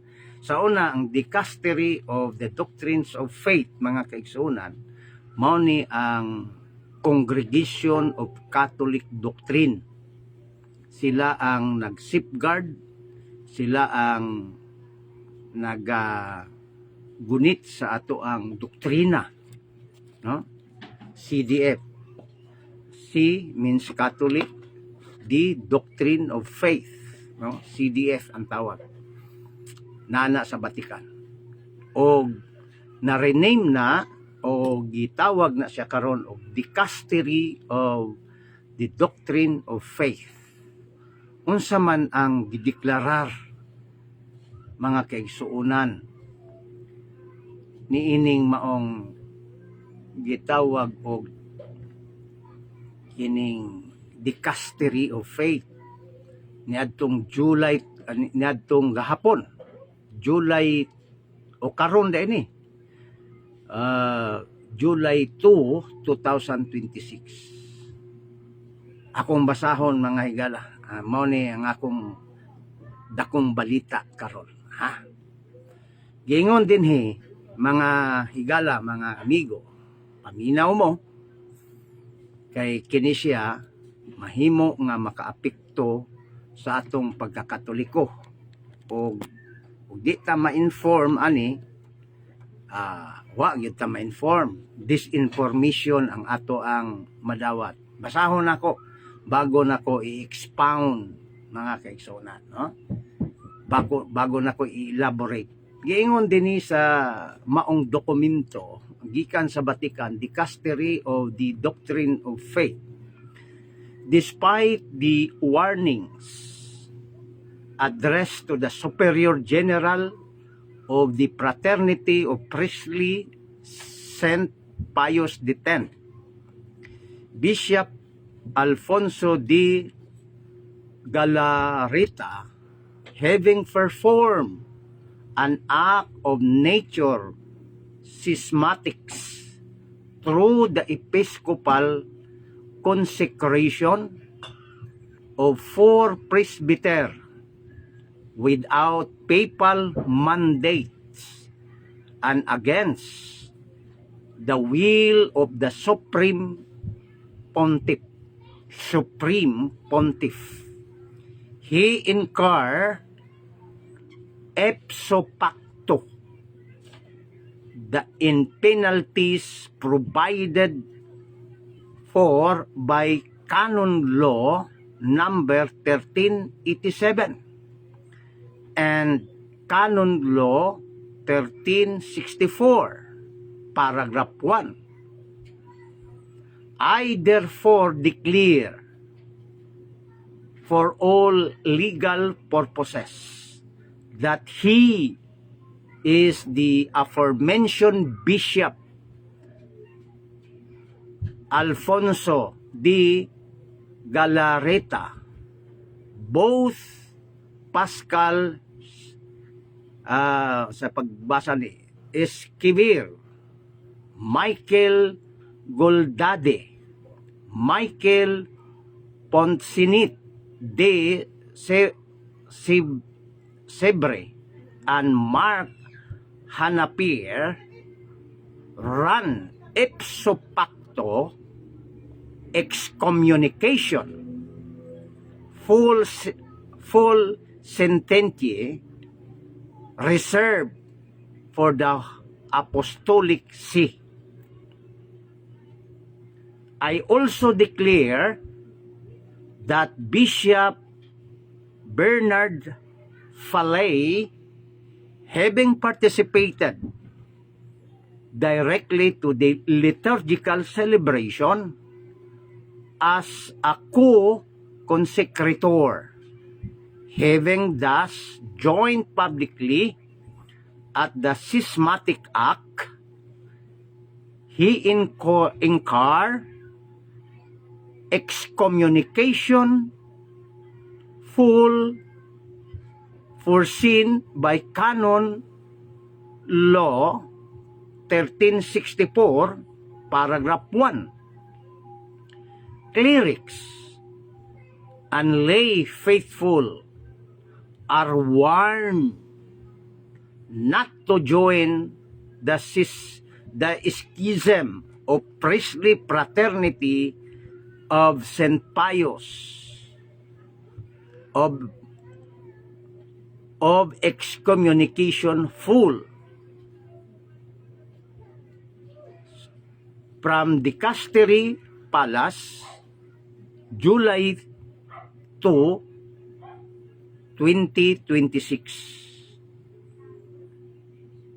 una ang Dicastery of the Doctrines of Faith, mga kaigsuonan, mao ni ang Congregation of Catholic Doctrine. Sila ang nag-safeguard, sila ang gunit sa ato ang doktrina, no? CDF. C means Catholic, D Doctrine of Faith, no? CDF ang tawag. Nana sa Vatican. O na-rename na o gitawag na siya karon og Dicastery of the Doctrine of Faith. Unsa man ang gideklarar, mga kaigsuonan, niining maong gitawag og kining Dicastery of Faith niadtong niadtong gahapon, July o karon da ini, July 2, 2026. Akong basahon, mga higala, mao ni ang akong dakong balita karon, ha? Gingon din mga higala, mga amigo, paminaw mo kay kini siya mahimo nga makaapekto sa atong pagkakatoliko o Ug di ta ma-inform ani, wa gyud ta ma-inform. Disinformation ang ato ang madawat. Basahon nako bago nako i-expound mga kaigsunan, no? Bago nako i-elaborate. Giingon dinhi sa maong dokumento gikan sa Vatican, Dicastery of the Doctrine of Faith. Despite the warnings addressed to the Superior General of the Fraternity of Priestly Saint Pius X, Bishop Alfonso de Galarreta, having performed an act of nature schismatics through the episcopal consecration of 4 presbyter without papal mandates and against the will of the Supreme Pontiff. He incurred ipso facto in penalties provided for by Canon Law number 1387 and Canon Law 1364, paragraph 1. I therefore declare for all legal purposes that he is the aforementioned Bishop Alfonso de Galarreta, both Pascal sa pagbasa ni Esquivel, Michael Goldade, Michael Ponsinit de Sebre, and Mark Hanapier run ipso facto excommunication, full sententiae reserved for the Apostolic See. I also declare that Bishop Bernard Falley, having participated directly to the liturgical celebration as a co-consecrator, having thus joined publicly at the schismatic act, he incurred excommunication full foreseen by Canon Law 1364, paragraph 1. Clerics and lay faithful are warned not to join the schism of priestly fraternity of St. Pius of excommunication full from Dicastery Palace, July 2, 2026.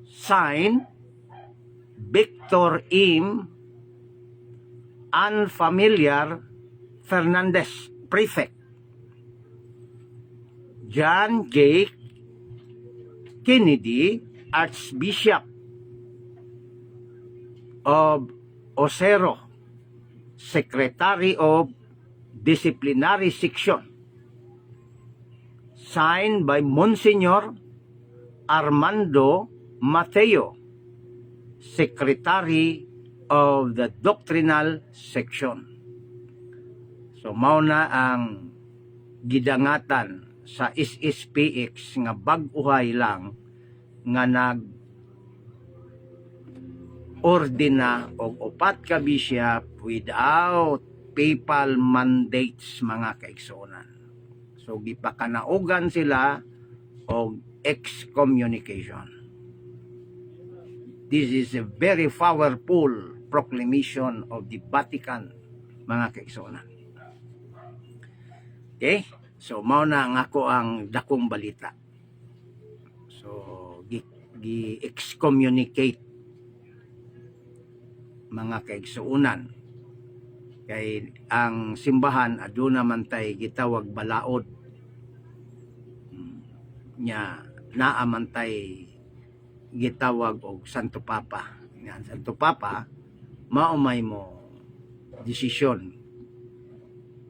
Signed, Victor M. Unfamiliar Fernandez, Prefect. John J. Kennedy, Archbishop of Osero, Secretary of Disciplinary Section. Signed by Monsignor Armando Mateo, Secretary of the Doctrinal Section. So mao na ang gidangatan sa SSPX nga bag-uhay lang nga nag-ordina og 4 ka bishop without papal mandates, mga kaigsuonan. So gipakanaugan sila og excommunication. This is a very powerful proclamation of the Vatican, mga kaigsuonan. Okay? So, mao na ang ako ang dakong balita. So, gi-excommunicate mga kaigsuonan. Kay ang simbahan aduna man tay gitawag balaod. Nya naa man tay gitawag og Santo Papa. Yan, Santo Papa maumay mo desisyon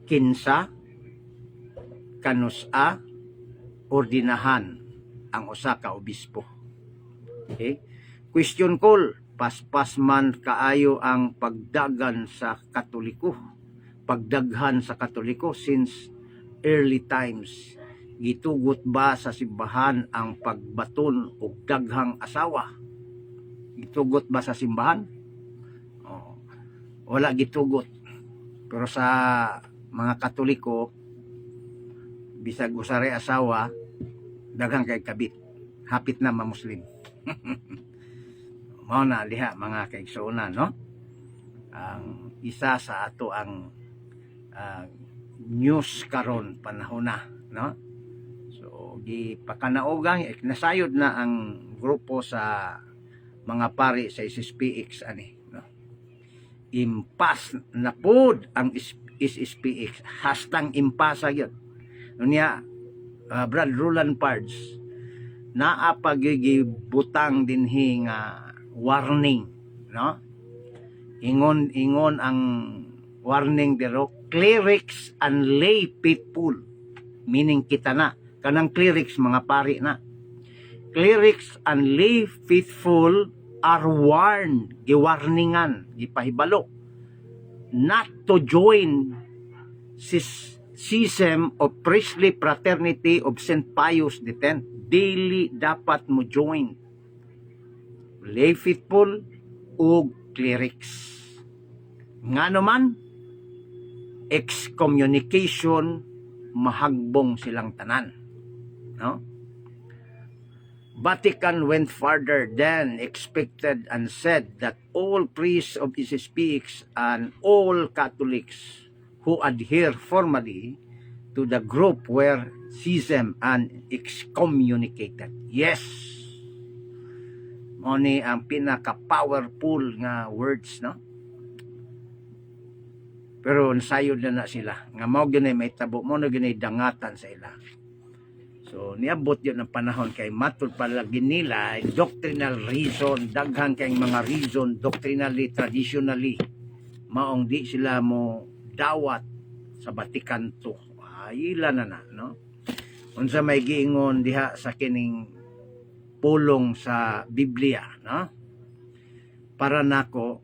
kinsa kanusa ordinahan ang usa ka obispo. Okay? Question call, paspas man kaayo ang pagdagan sa Katoliko. Pagdaghan sa Katoliko since early times. Gitugot ba sa simbahan ang pagbaton og daghang asawa? Gitugot ba sa simbahan? Oh, wala gitugot. Pero sa mga Katoliko, bisag usare asawa, daghang kay kabit. Hapit na ma-Muslim. Mao na diha mga kaigsuonan, no? Ang isa sa ato ang news karon panahon na, no? So gipakanaogang nasayod na ang grupo sa mga pari sa SSPX ani, no? Impas na pod ang SSPX, hastang impasa gyud. Unya Brad Roland Pards naa pagigibutang dinhi nga warning, no? Ingon ang warning dero, clerics and lay people, meaning kita na kanang clerics mga pari na. Clerics and lay faithful are warned, giwarningan, gipahibalo not to join schism of priestly fraternity of St. Pius X. Daily dapat mo join lay faithful o clerics. Nga naman, excommunication, mahagbong silang tanan. No? Vatican went further than expected and said that all priests of SSPX and all Catholics who adhere formally to the group were schism and excommunicated. Yes! Oni ang pinaka-powerful nga words, no? Pero nasayod na sila. Nga mao gyud may tabo mo na gyud dangatan sa ila. So niabot yun ang panahon kay matud palagi nila doctrinal reason, daghan kay mga reason doctrinally, traditionally maong di sila mo dawat sa Vatican II. Ila na, no? Unsa may giingon diha sa kining pulong sa Biblia, no? Para nako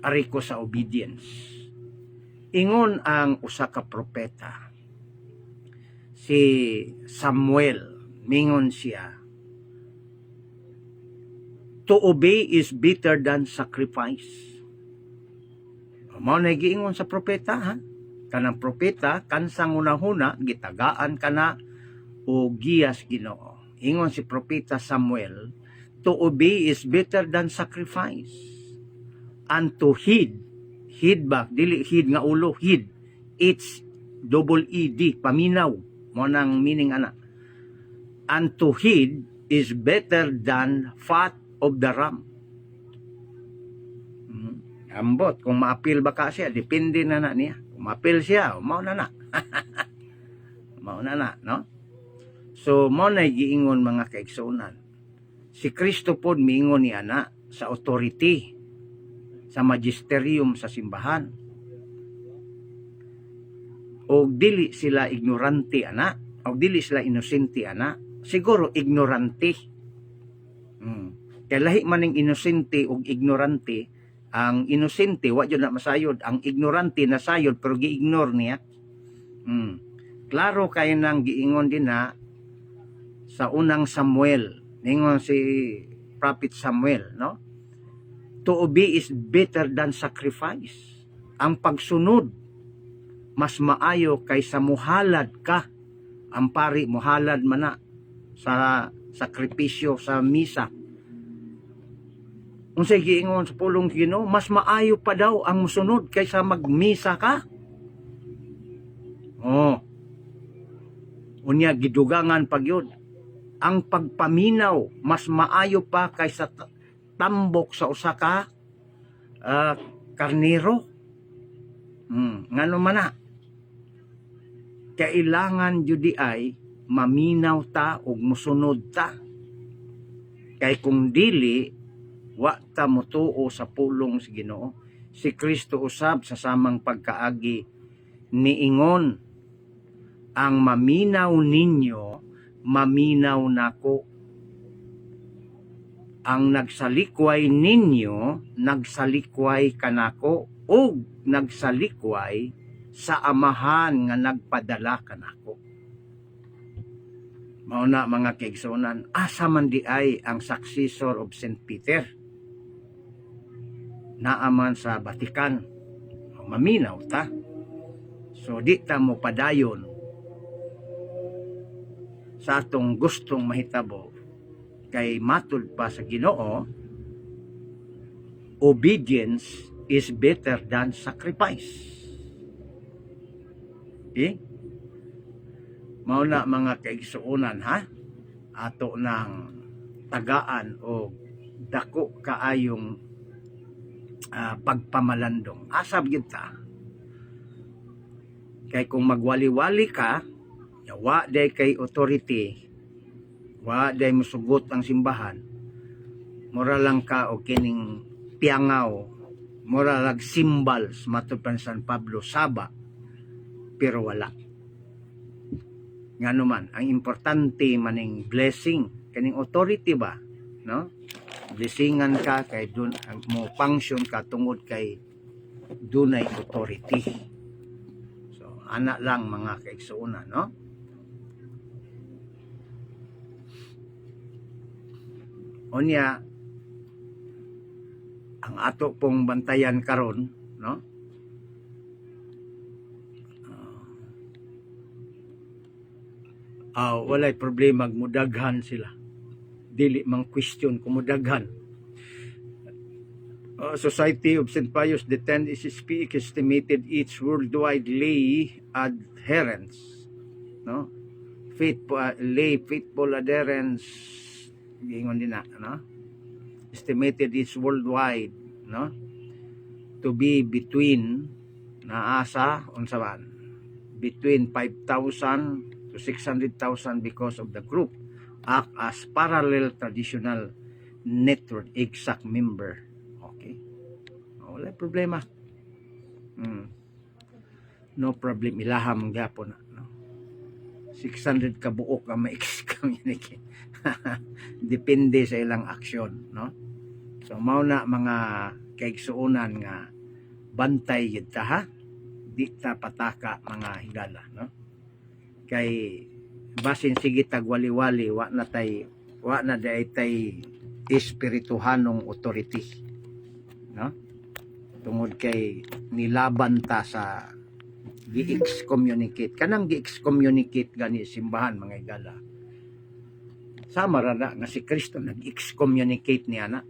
ari ko sa obedience. Ingon ang usa ka propeta, si Samuel, mingon siya, to obey is better than sacrifice. Mao na giingon sa propeta, ha? Kanang propeta kansang unahuna gitagaan kana o giyas Ginoo. Ingon si propeta Samuel, to obey is better than sacrifice, and to heed ba dili heed nga ulo, heed, it's double ed, paminaw mo nang meaning ana. And to heed is better than fat of the ram. Ambot kung maapil ba ka siya, depende na niya. Mapil siya, mao na. Mao na, no? So, mao na giingon mga kaigsuonan. Si Kristo pod miingon ni ana sa authority, sa magisterium sa simbahan. O dili sila ignorante ana, o dili sila inosente ana, siguro ignorante. Kaya lahi maning inosente o ignorante. Ang inosente wa jud na masayod, ang ignorante nasayod pero gi-ignore niya. Klaro kay nang giingon din na sa unang Samuel, ningon si Prophet Samuel, no? To obey is better than sacrifice. Ang pagsunod mas maayo kaysa muhalad ka. Ang pari muhalad man na sa sakripisyo sa misa. Unsay giingon sa pulong Ginoo, mas maayo pa daw ang musunod kaysa magmisa ka. Oh. Unya gidugangan pag yun. Ang pagpaminaw mas maayo pa kaysa tambok sa usa ka karnero. Ngano man na. Kailangan judi ay maminaw ta ug musunod ta. Kay kung dili wa ta motuo sa pulong sa Ginoo, si Kristo usab sa samang pagkaagi niingon, ang maminaw ninyo, maminaw nako. Ang nagsalikway ninyo, nagsalikway kanako, ug nagsalikway sa amahan nga nagpadala kanako. Mao na mga kaigsunan, asa man di ay ang successor of St. Peter? Naaman sa Vatican. Maminaw ta. So di ta mo padayon sa atong gustong mahitabo, kay matud pa sa Ginoo, obedience is better than sacrifice. Okay? Mao na mga kaigsuonan ha, ato ng tagaan o dako kaayong pagpamalandong. Asab yun ta. Kay kung magwali-wali ka, wa day kay authority, wa day musugot ang simbahan, mura lang ka o kining piangaw, mura lang symbols matud pa ni San Pablo, saba, pero wala. Ngano man, ang importante maning blessing, kaning authority ba, no? Blessingan ka kay dun mo function ka tungod kay dunay authority. So ana lang mga kaigsuonan, no? Onya ang ato pong bantayan karon, no? Walay problema mudaghan sila. Dili mang question kung mudaghan. Society of St. Pius X SSP estimated each worldwide lay adherents, no? Lay faithful adherents, gingon din na, no? Estimated each worldwide, no? To be between naasa unsa man, between 5,000 to 600,000 because of the group act as parallel traditional network exact member. Okay, wala problema. No problem, ilaham gyapon na, no? 600 ka buok ang ma-excommunicate. Depende sa ilang aksyon, no? So mao na mga kaigsuonan nga bantay gid ta ha, di ta pataka mga higala, no? Kay basin sige tagwali-wali, wa na tay espirituhanong authority, no? Tungod kay nilaban ta sa gi-excommunicate, kanang gi-excommunicate gani simbahan mga higala. Sama ra na nga si Kristo nag-excommunicate niya na.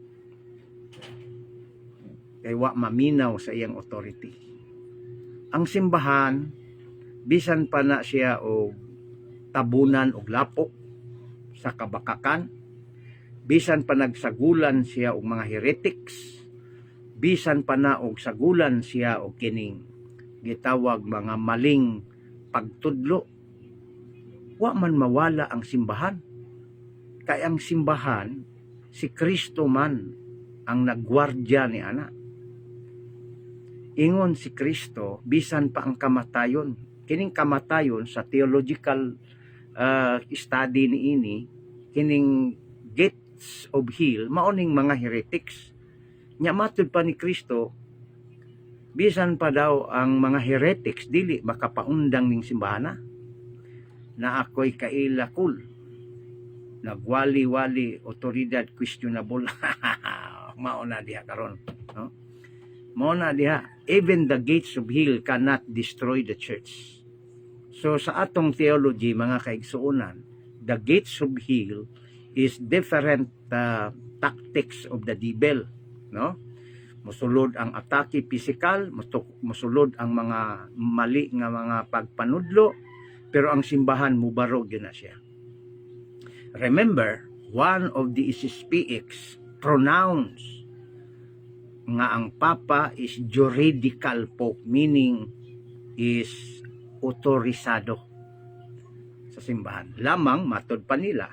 Kay wa maminaw sa iyang authority. Ang simbahan, bisan pa na siya o tabunan og lapok sa kabakakan, bisan pa nagsagulan siya og mga heretics, bisan pa na og sagulan siya og kining gitawag mga maling pagtudlo, wa man mawala ang simbahan. Kay ang simbahan, si Kristo man ang nagwardya ni ana. Ingon si Kristo, bisan pa ang kamatayon. Kining kamatayon sa theological study ni ini, kining gates of hell, maoning mga heretics. Nya matud pa ni Kristo, bisan pa daw ang mga heretics dili makapaundang ning simbahan na ako'y kailakul, nagwali-wali, otoridad questionable. Mao na diha karon, no? Mao na diha, even the gates of hell cannot destroy the church. So sa atong theology mga kaigsuonan, the gates of hell is different tactics of the devil, no? Mosulod ang atake physical, mosulod ang mga mali nga mga pagpanudlo, pero ang simbahan mubaro gyud na siya. Remember, one of the SSPX pronouns nga ang Papa is juridical pope, meaning is otorisado sa simbahan. Lamang matod pa nila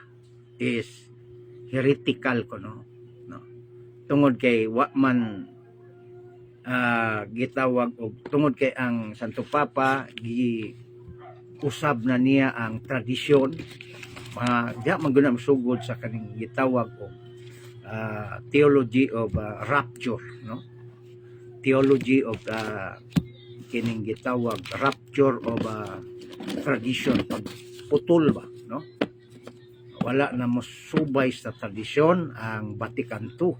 is heretical ko, no? Tungod kay wa man gitawag og tungod kay ang Santo Papa usab na niya ang tradisyon, diha man guna masugod sa kaning gitawag og theology of rapture, no? Theology of kining gitawag rapture of tradition, pagputol ba, no? Wala na mosubay sa tradisyon ang Vatican II.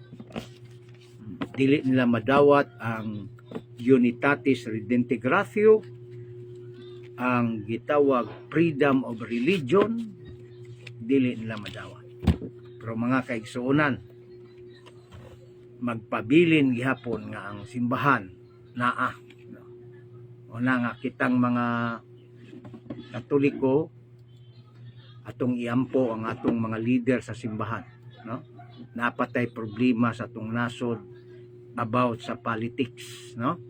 Dili nila madawat ang Unitatis Redemptio, ang gitawag freedom of religion, dili nila madawat. Pero mga kaigsuonan, magpabilin gihapon nga ang simbahan naa. Una nga kitang mga Katoliko atong iampo ang atong mga leader sa simbahan, no? Napatay problema sa atong nasod about sa politics, no?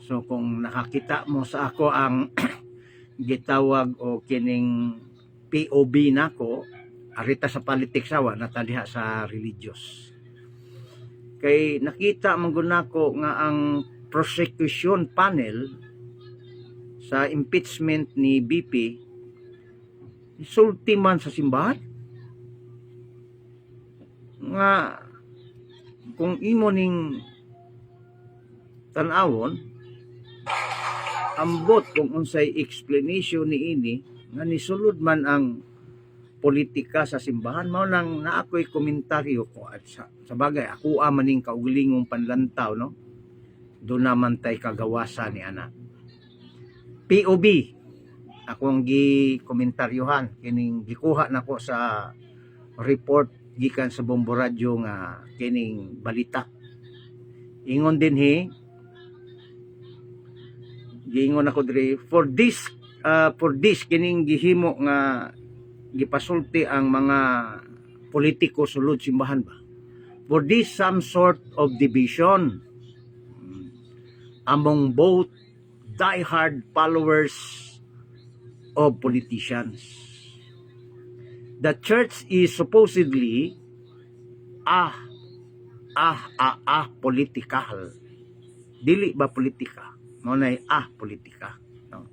So kung nakakita mo sa ako ang gitawag o kining POB nako, arita sa politics awa nataliha sa religious. Kay nakita man gud nako nga ang prosecution panel sa impeachment ni BP isulti man sa simbahan nga kung imo ning tan-awon ambot kung unsay explanation niini nga nisulod man ang politika sa simbahan, mao nang naakoy komentaryo ko at sa bagay ako maning kaugilingong panlantaw, no? Do naman tay kagawasan ni ana. POB akong gi-komentaryohan kining gikuha nako sa report gikan sa Bombo Radyo nga kining balita. Ingon din giingon ako diri for this kining gihimo nga gipasulti ang mga politiko sulod simbahan ba. For this some sort of division among both diehard followers of politicians. The church is supposedly political. Dili ba politika? Monay politika. No?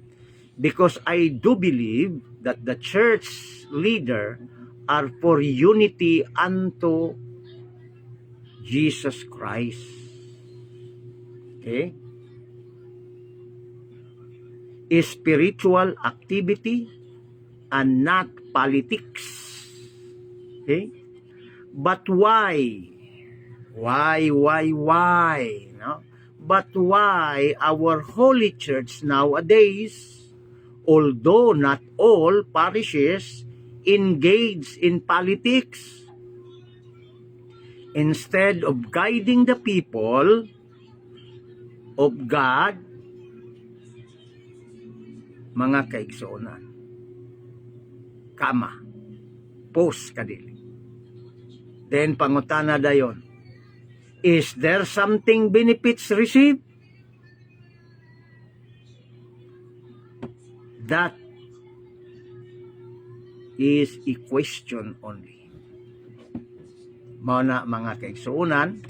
Because I do believe that the church leader are for unity unto Jesus Christ. Okay? Is spiritual activity and not politics. Okay? But why? Why? No? But why our holy church nowadays, although not all parishes engage in politics, instead of guiding the people of God, mga kaigsuonan, kama, post kadili. Then pangutana dayon, is there something benefits received? That is a question only. Mao na mga kaigsuonan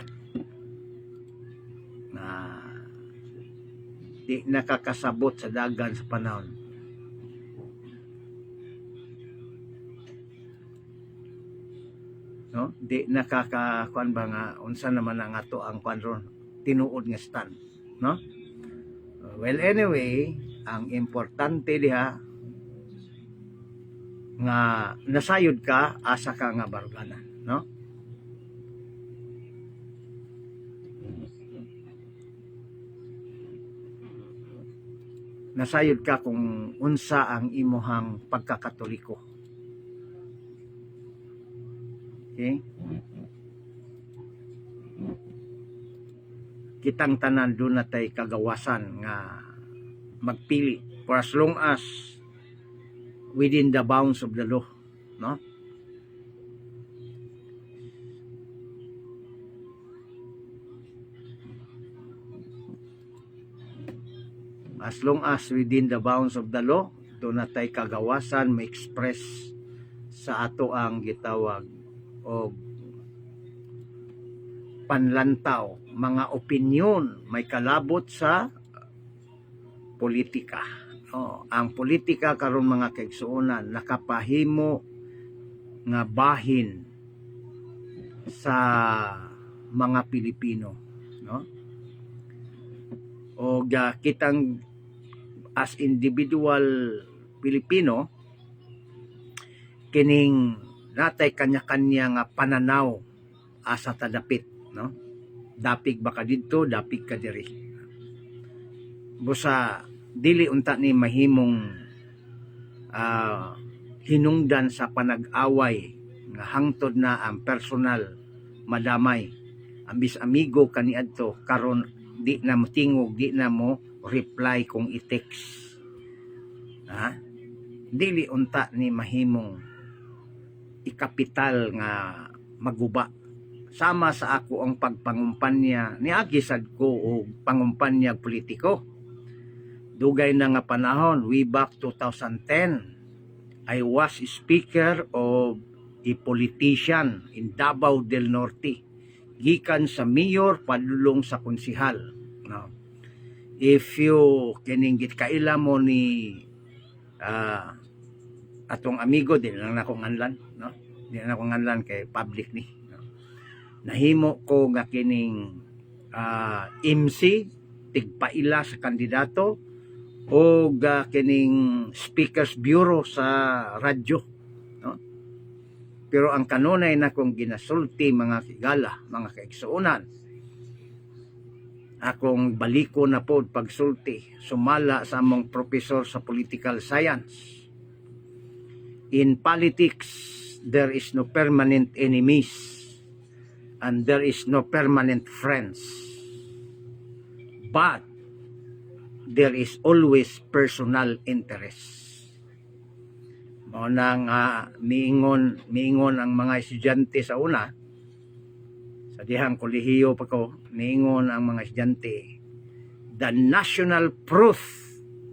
na di nakakasabot sa dagan sa panahon. No? Di nakakakuan ba nga unsa naman ang ato ang kuan ron tinuod nga stand, no? Well, anyway, ang importante diha nga nasayod ka asa ka nga baruganan, no? Nasayod ka kung unsa ang imuhang pagkakatoliko. Okay? Kitang tanan doon natay kagawasan nga magpili for as long as within the bounds of the law, no? As long as within the bounds of the law, doon natay kagawasan ma-express sa ato ang gitawag o panlantaw, mga opinyon may kalabot sa politika. Ang politika karon mga kaigsuonan nakapahimo nga bahin sa mga Pilipino, no? O kitang as individual Pilipino kining natay kanya-kanya nga pananaw asa tadapit, no? Dapig baka didto, dapig ka diri. Busa dili unta ni mahimong hinungdan sa panag-away nga hangtod na ang personal madamay. Ambis amigo kaniadto karon di na mo tingog, di na mo reply kung i-text. Dili unta ni mahimong ikapital nga maguba. Sama sa ako ang pagpangumpanya ni agisad ko o pangumpanya politiko. Dugay na nga panahon, way back 2010, I was speaker of a politician in Davao del Norte. Gikan sa mayor padulong sa konsihal. No. If you kininggit kaila mo ni atong amigo, din lang na akong nganlan, no? Di na akong nganlan kay public ni. No? Nahimo ko nga kining MC tigpaila sa kandidato o kining speakers bureau sa radyo, no? Pero ang kanunay na kong ginasulti mga kigala, mga kaigsuonan, akong baliko na pod pagsulti sumala sa among professor sa political science. In politics, there is no permanent enemies and there is no permanent friends. But there is always personal interest. Mao nang miingon ang mga estudyante sa una, sa dihang kolehiyo pa ko, miingon ang mga estudyante, the national proof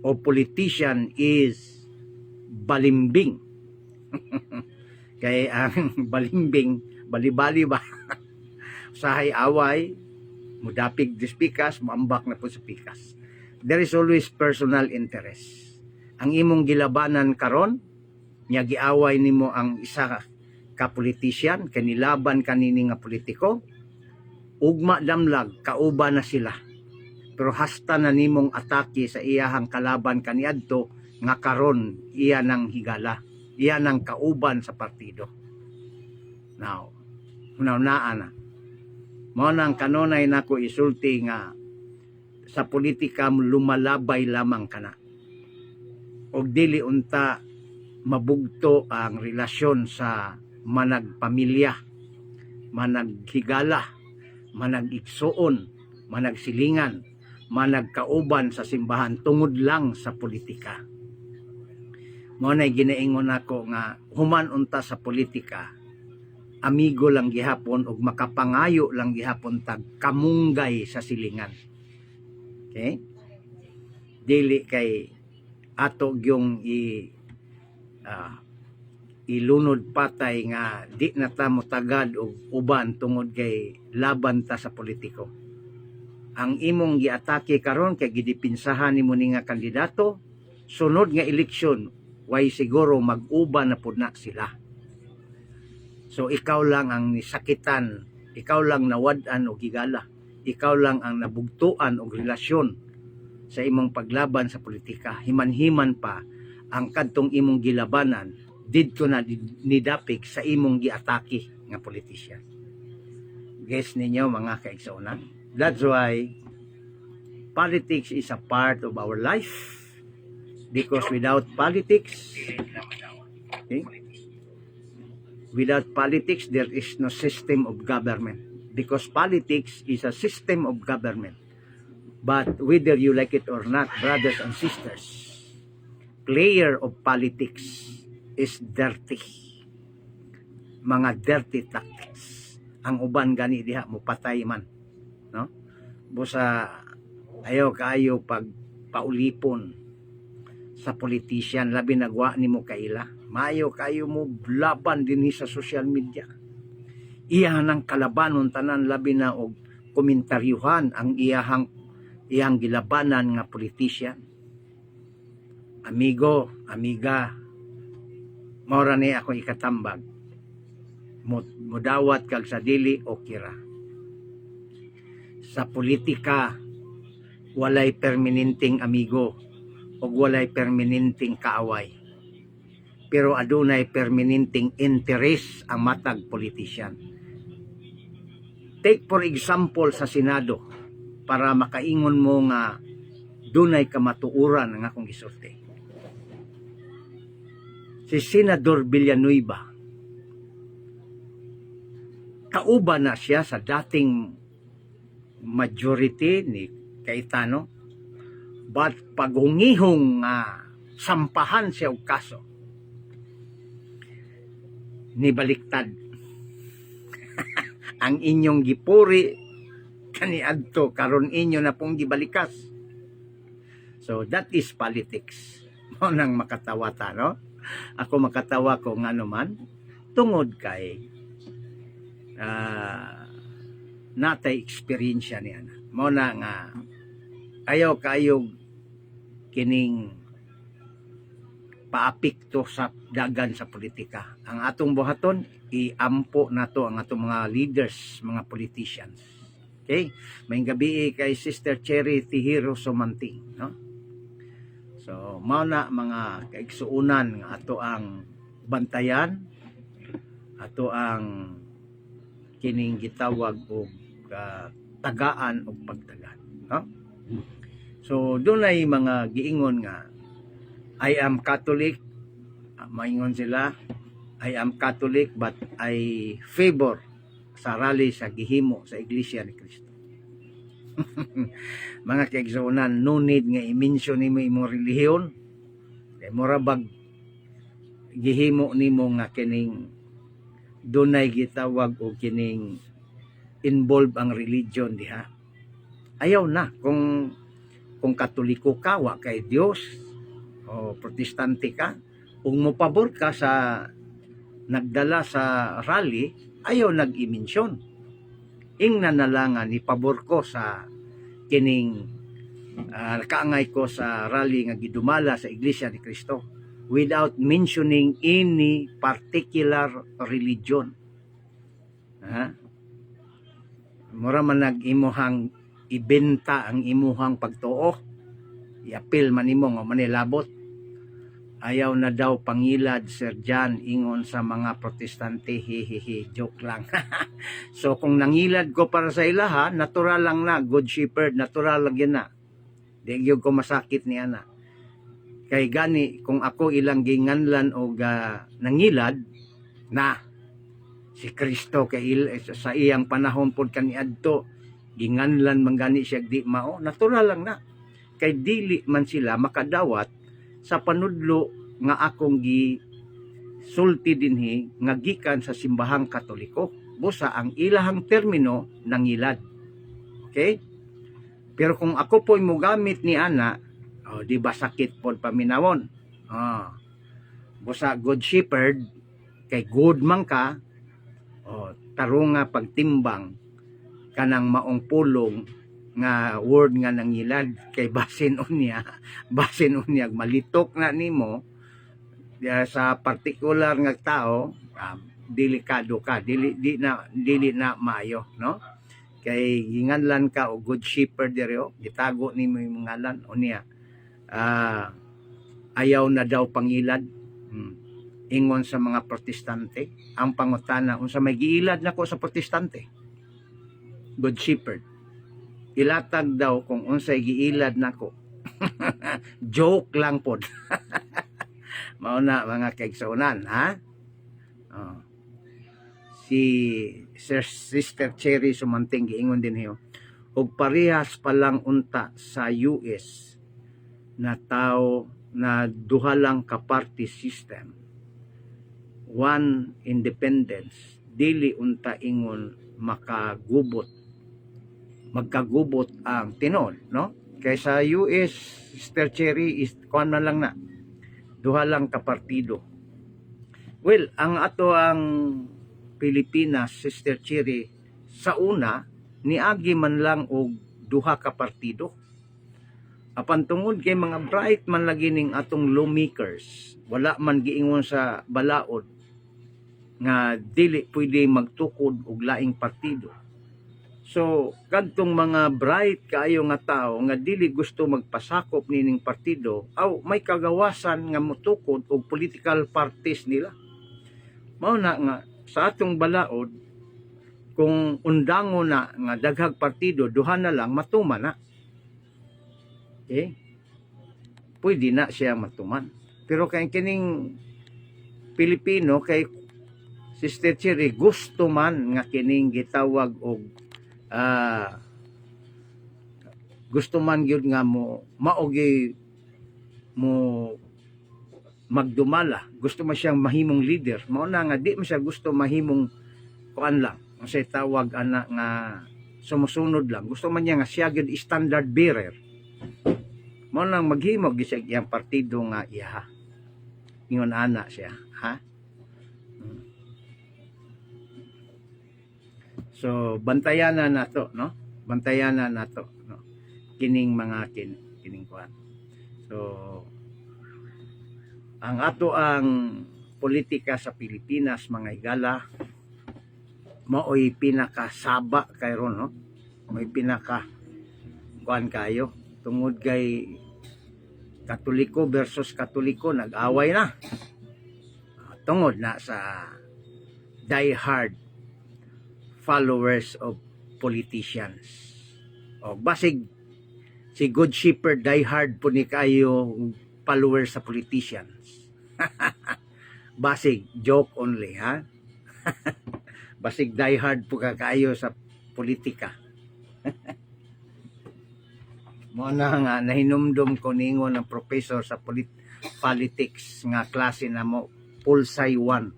of politician is balimbing. Kay ang balimbing, bali-bali ba? Usahay away, mudapig dispikas, maambak na po sa pikas. There is always personal interest. Ang imong gilabanan karon, nya giaway nimo ang isa ka politician, kanilaban kanini nga politiko, ugma damlag, kauban na sila. Pero hasta na nimong atake sa iyahang kalaban kaniadto, nga karon iya nang higala. Iya nang kauban sa partido. Now, unaw-naa na. Mao nang kanunay nako isulti nga sa politika lumalabay lamang kana. Og dili unta mabugto ang relasyon sa managpamilya, managhigala, managigsuon, managsilingan, managkauban sa simbahan tungod lang sa politika. Mao nay ginaingon nako nga human unta sa politika, amigo lang gihapon ug makapangayo lang gihapon tag kamunggay sa silingan. Okay? Dili kay ato gyung ilunod patay nga di na ta motagad og uban tungod kay laban ta sa politiko. Ang imong giatake karon kay gidipinsahan nimo ni nga kandidato, sunod nga eleksyon way siguro mag-uban na pud na sila. So ikaw lang ang nisakitan, ikaw lang nawad-an og higala, ikaw lang ang nabugtuan og relasyon sa imong paglaban sa politika. Himan-himan pa ang kadtong imong gilabanan didto na nidapig sa imong giatake nga politisyan. Guess ninyo mga kaigsuonan. That's why politics is a part of our life. Because without politics, okay, Without politics, there is no system of government. Because politics is a system of government. But whether you like it or not, brothers and sisters, player of politics is dirty. Mga dirty tactics. Ang uban gani diha mo patay man, no? Busa ayaw kaayo pag paulipon sa politician, labi nagwa nimo kaila. Maayo kayo mo laban dinhi sa social media. Iya nang kalabanon tanan, labi na og komentaryuhan ang iyang gilabanan nga politician. Amigo, amiga, maura ni ako ikatambag. Mudawat kag sa dili o kira. Sa politika, walay permanenteng amigo o walay permanenteng kaaway. Pero adunay permanenteng interes ang matag politician. Take for example sa Senado, para makaingon mo nga dunay kamatuuran ang akong gisulti. Si Senador Villanueva, kauban na siya sa dating majority ni Cayetano, but paghungihong sampahan siya og kaso, nibaliktad. Ang inyong gipuri kaniadto karon inyo na pong gibalikas. So that is politics. Mo nang makatawa ta, no? Ako makatawa ko nga naman tungod kay natay experience niya na. Mo na nga ayaw kayo kining paapikto sa dagan sa politika. Ang atong buhaton, iampo nato ang atong mga leaders, mga politicians. Okay? May gabi kay Sister Cherry Tihiro Sumanting, no? So, mao na mga kaigsuunan nga ato ang bantayan, ato ang kining gitawag og tagaan og pagtagan, no? So, dunay mga giingon nga I am Catholic, maingon sila, I am Catholic but I favor sa rally sa gihimo sa Iglesia ni Cristo. Mga kaigsuunan, no need nga i-mention nimo imong relihiyon. Kay mura bag gihimo nimo nga kining dunay gitawag o kining involve ang religion diha. Ayaw na kung Katoliko ka, wa kay Dios, o protestante ka, kung mopabor ka sa nagdala sa rally, ayaw nag-i-mention. Ingnan na lang ni pabor ko sa kining kaangay ko sa rally nga gidumala sa Iglesia ni Cristo without mentioning any particular religion. Mura man nag-imuhang ibenta ang imuhang pagtuo, i-appeal man imo nga manilabot. Ayaw na daw pangilad, Sir John, ingon sa mga protestante, hihihi, joke lang. So kung nangilad ko para sa ilaha, natural lang na, good shepherd, natural lang yan na. Di ko masakit niya na. Kay gani, kung ako ilang ginganlan o nangilad, na, si Kristo sa iyang panahon po kaniadto, ginganlan man gani siya di mao, natural lang na. Kay dili man sila makadawat sa panudlo nga akong gisulti dinhi nga gikan sa simbahang Katoliko. Busa ang ilahang termino nangilad. Okay? Pero kung ako po'y mogamit ni ana, di ba sakit pod paminawon? Busa good shepherd, kay good man ka, tarong nga pagtimbang kanang maong pulong nga word nga nangilad, kay basin unya malitok na nimo sa particular nga tao, delikado ka, dili na maayo, no? Kay ginganlan ka o good shepherd diri, gitago nimo imong ngalan unya, ayaw na daw pangilad. Ingon sa mga protestante, ang pangutana, unsa may giilad nako sa protestante? Good shepherd. Ilatag daw kung unsay giilad nako. Joke lang pod. Mao na mga kaigsuonan, ha? si Sister Cherry Sumanting giingon din hiyo, og parehas pa lang unta sa US na tao na duha lang ka party system, one independence, dili unta ingon magkagubot ang tinuod, no? Kaysa US, Sister Cherry, is kuan na lang na duha lang ka partido. Well, ang ato ang Pilipinas, Sister Cherry, sa una niagi man lang og duha ka partido. Apan tungod kay mga bright man lagi ning atong lawmakers, wala man giingon sa balaod nga dili pwede magtukod og laing partido. So, kadtong mga bright kaayo nga tao nga dili gusto magpasakop nining partido, aw may kagawasan nga motukod og political parties nila. Mao na nga sa atong balaod, kung undango na nga daghag partido, duha na lang matuman na. Okay? Pwede na siya matuman. Pero kay kining Pilipino, kay Sister Cherry, gusto man nga kining gitawag og gusto man gyud nga mo maogi mo magdumala, gusto man siyang mahimong leader. Mao na nga di man siya gusto mahimong kuan lang, unsay tawag ana nga sumusunod lang. Gusto man niya nga siya gyud standard bearer. Mao nang maghimo gyud siya iyang partido nga iha. Ingon ana siya, ha? So bantayan na nato, no? Bantayan na nato, no? Kining mga kining kuan. So ang ato ang politika sa Pilipinas, mga higala, mao'y pinakasaba kayron, no? May pinaka kuan kayo tungod kay Katoliko versus Katoliko, nag-away na. Tungod na sa die-hard followers of politicians. O basig si Good Shepherd die-hard po ni kayo followers sa politicians. Basig joke only, ha? Basig die-hard po kayo sa politika. Mo na nga nahinumdum ko ningon ng professor sa politics nga klase na mo Pulsay 1.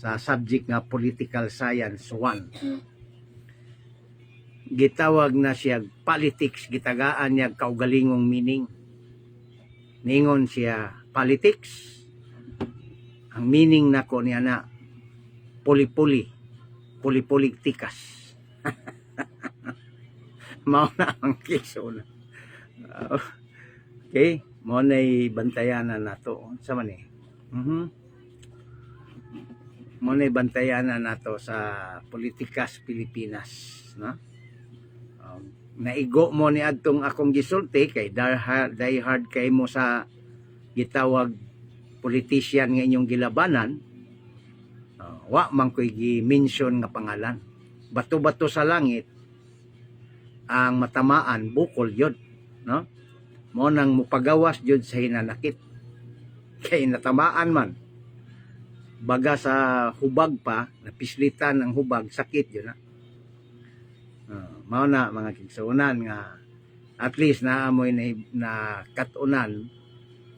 Sa subject nga political science 1. Gitawag na siya politics, gitagaan niya kaugalingong meaning. Ningon siya politics. Ang meaning nako niya na polipolitikas. Mao na ang kiso na. Okay, mo na'y bantayan na nato sa man eh. Mo na'y bantayan na nato sa politikas Pilipinas, no? Naigo mo ni adtong akong gisulti kay die hard kay mo sa gitawag politician nga inyong gilabanan. Wa man ko'y gi-mention nga pangalan. Bato-bato sa langit ang matamaan, bukol yun, no? Mo nang mupagawas yun sa hinanakit. Kay natamaan man. Baga sa hubag pa, napislitan ang hubag, sakit yun, ha? Mao na mga kigsunan nga at least naamoy na katunan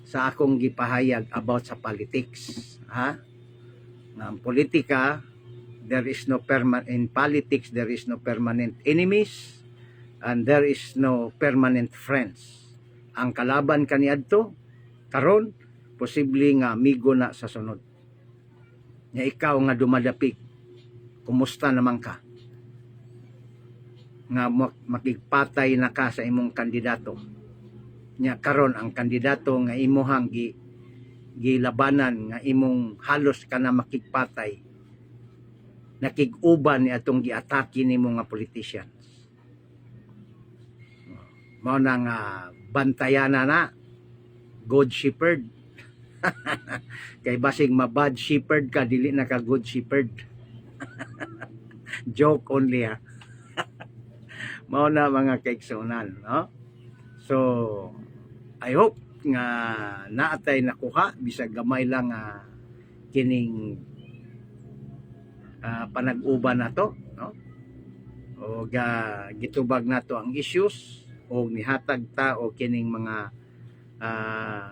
sa akong gipahayag about sa politics, ha? Ang politika, there is no in politics there is no permanent enemies and there is no permanent friends. Ang kalaban kaniadto karon posible nga amigo na sa sunod. Nya ikaw nga dumadapig, kumusta naman ka? Nga makigpatay na ka sa imong kandidato. Nya karon ang kandidato nga imuhang gilabanan nga imong halos ka na makigpatay, nakiguban ni atong giatake nimo nga politicians. Mao na nga bantayan na good shepherd. Kay basig ma-bad shepherd ka, dili na ka good shepherd. Joke only, ha. Mao na mga kaigsunan, no? So I hope nga naatay nakuha bisag gamay lang kining panag-uban nato, no? O gitubag nato ang issues o nihatag ta o kining mga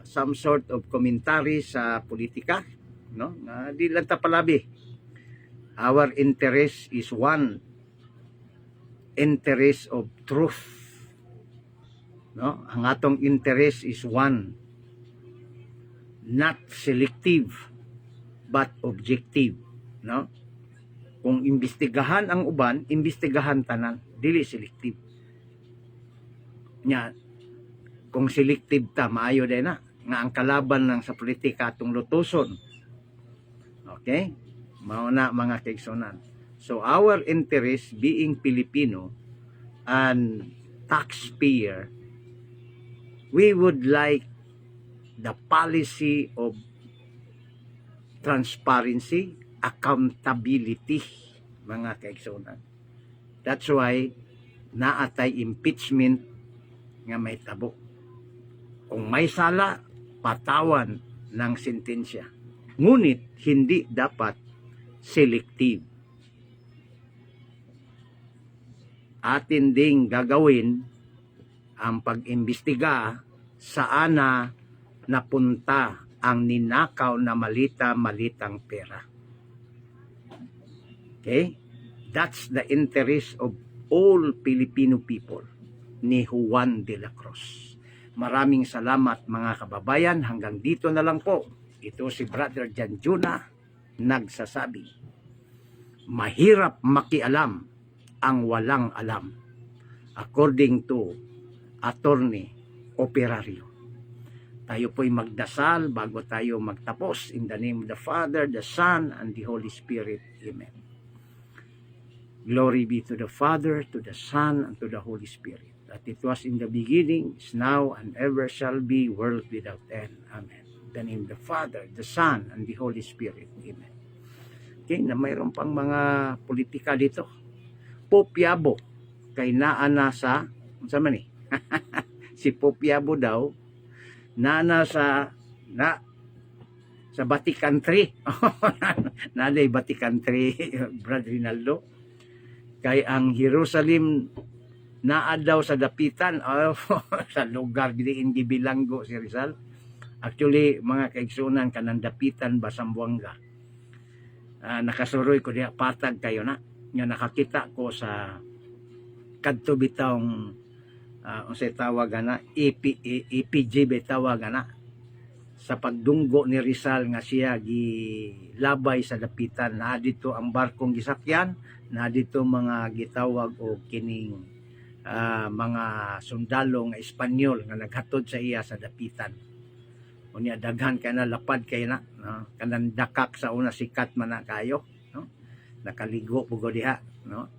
some sort of commentary sa politika, no? Di lang ta palabi. Our interest is one, interest of truth, no? Ang atong interest is one, not selective but objective, no? Kung imbestigahan ang uban, imbestigahan tanan, dili selective. Nya, kung selective ta, maayo din na nga ang kalaban lang sa politika atong lutuson. Okay? Mao na mga kaigsunan. So our interest being Filipino and taxpayer, we would like the policy of transparency, accountability, mga kaigsunan. That's why naatay impeachment nga may tabo. Kung may sala, patawan ng sentensya. Ngunit hindi dapat selective. Atin ding gagawin ang pag-imbestiga saan na napunta ang ninakaw na malitang pera. Okay? That's the interest of all Filipino people ni Juan de la Cruz. Maraming salamat mga kababayan. Hanggang dito na lang po. Ito si Brother Janjuna nagsasabi, mahirap makialam ang walang alam. According to Attorney Operario. Tayo po'y magdasal bago tayo magtapos. In the name of the Father, the Son, and the Holy Spirit. Amen. Glory be to the Father, to the Son, and to the Holy Spirit. That it was in the beginning, is now, and ever shall be, world without end. Amen. In the name of the Father, the Son, and the Holy Spirit. Amen. Okay, na mayroon pang mga politika dito. Pope Yabo, kay naana sa, ano man eh, si Pope Yabo daw, naana sa Vatican III. Naday Vatican III, Brad Rinaldo. Kay ang Jerusalem naa daw sa dapitan, sa lugar diin gibilanggo si Rizal. Actually, mga kaigsunan kanang dapitan ba Sambuanga. Nakasuroy ko diha patag kayo na. Nga nakakita ko sa kadto bitawng unsay tawag ana EPG bitawag ana sa pagdunggo ni Rizal nga siya gilabay sa dapitan. Na dito ang barkong gisakyan, na dito mga gitawag o kining mga sundalo nga Espanyol nga naghatod sa iya sa dapitan. Unya daghan kay na lapad kay na, no? Kanang dakak sa una sikat man na kayo, no? Nakaligo pugo diha, no?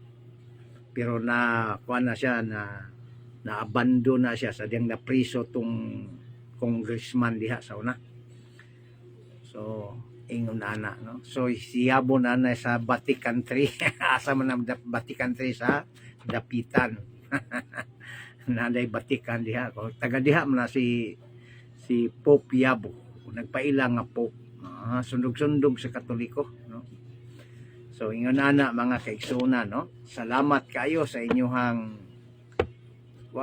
Pero na kuan na siya na abandon na siya sa diyang napriso tong congressman diha sa una. So ingon na ana, no? So siyabo na na sa Vatican III. Asa man ang Vatican III sa dapitan. Naday Vatican diha. Taga diha man na si Pope Yabo. Nagpailang nga Pope. Sundog-sundog sa Katoliko, no? So ingon ana mga kaigsunan, no? Salamat kayo sa inyong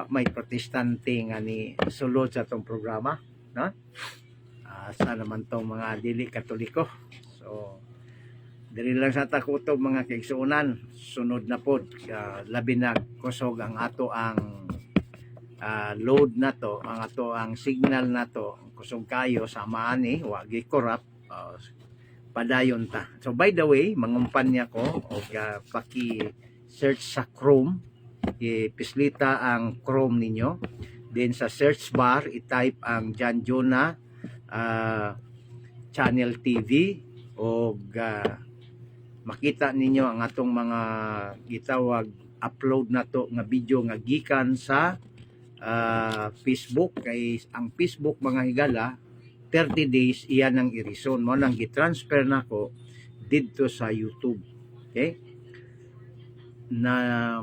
may protestante nga ni sulod sa tong programa, no? Sa naman tong mga dili Katoliko. So dili lang sa takutob mga kaigsunan, sunod na pod labi na kusog ang ato ang load na to, ang ato ang signal na to, kusog kayo sama ani wa gi corrupt, padayon ta. So by the way, mangumpanya ko og paki-search sa Chrome, ipislita ang Chrome ninyo. Then sa search bar, i-type ang Janjuna Channel TV o makita ninyo ang atong mga gitawag upload na to nga video nga gikan sa Facebook. Kay ang Facebook mga higala 30 days iyan ang irison mo nang gitransfer nako didto sa YouTube. Okay? Na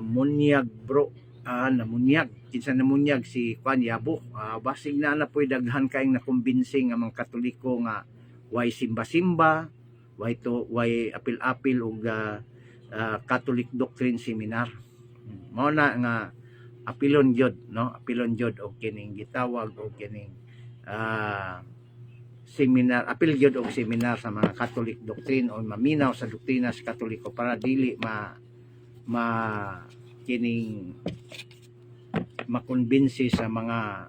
munyag bro, namunyag kinsa namunyag si Juan Yabo. Basig na po'y daghan kayong nakumbinsing ang mga Katoliko nga way simba-simba, why apil-apil og Catholic Doctrine Seminar. Mao na nga apilon jud, no, apilon jud og kining gitawag og kining seminar, apil jud og seminar sa mga Catholic Doctrine o maminaw sa doktrina sa Katoliko para dili kining makonbinsi sa mga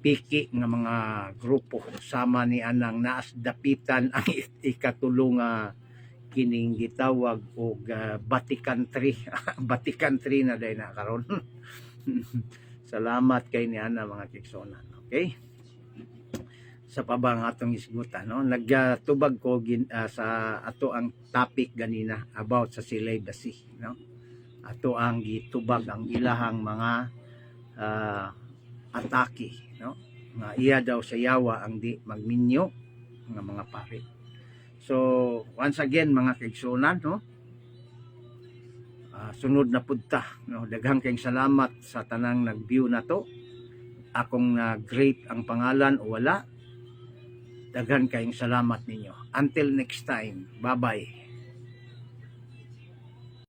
piki nga mga grupo sama ni anang naas dapitan ang ikatulong kining gitawag og Vatican III Vatican III na day na karon. Salamat kay ni ana mga kigsonan. Okay, sa pabang atong isgutan, no, nagtubag ko sa ato ang topic ganina about sa celibacy, no, ato ang gitubag ang ilahang mga atake, no, nga iya daw sa yawa ang di magminyo nga mga pari. So once again mga kaigsunan, no, sunod na pudta, no, daghang kayong salamat sa tanang nag-view na to. Akong great ang pangalan o wala, daghan kayong salamat ninyo. Until next time, bye bye.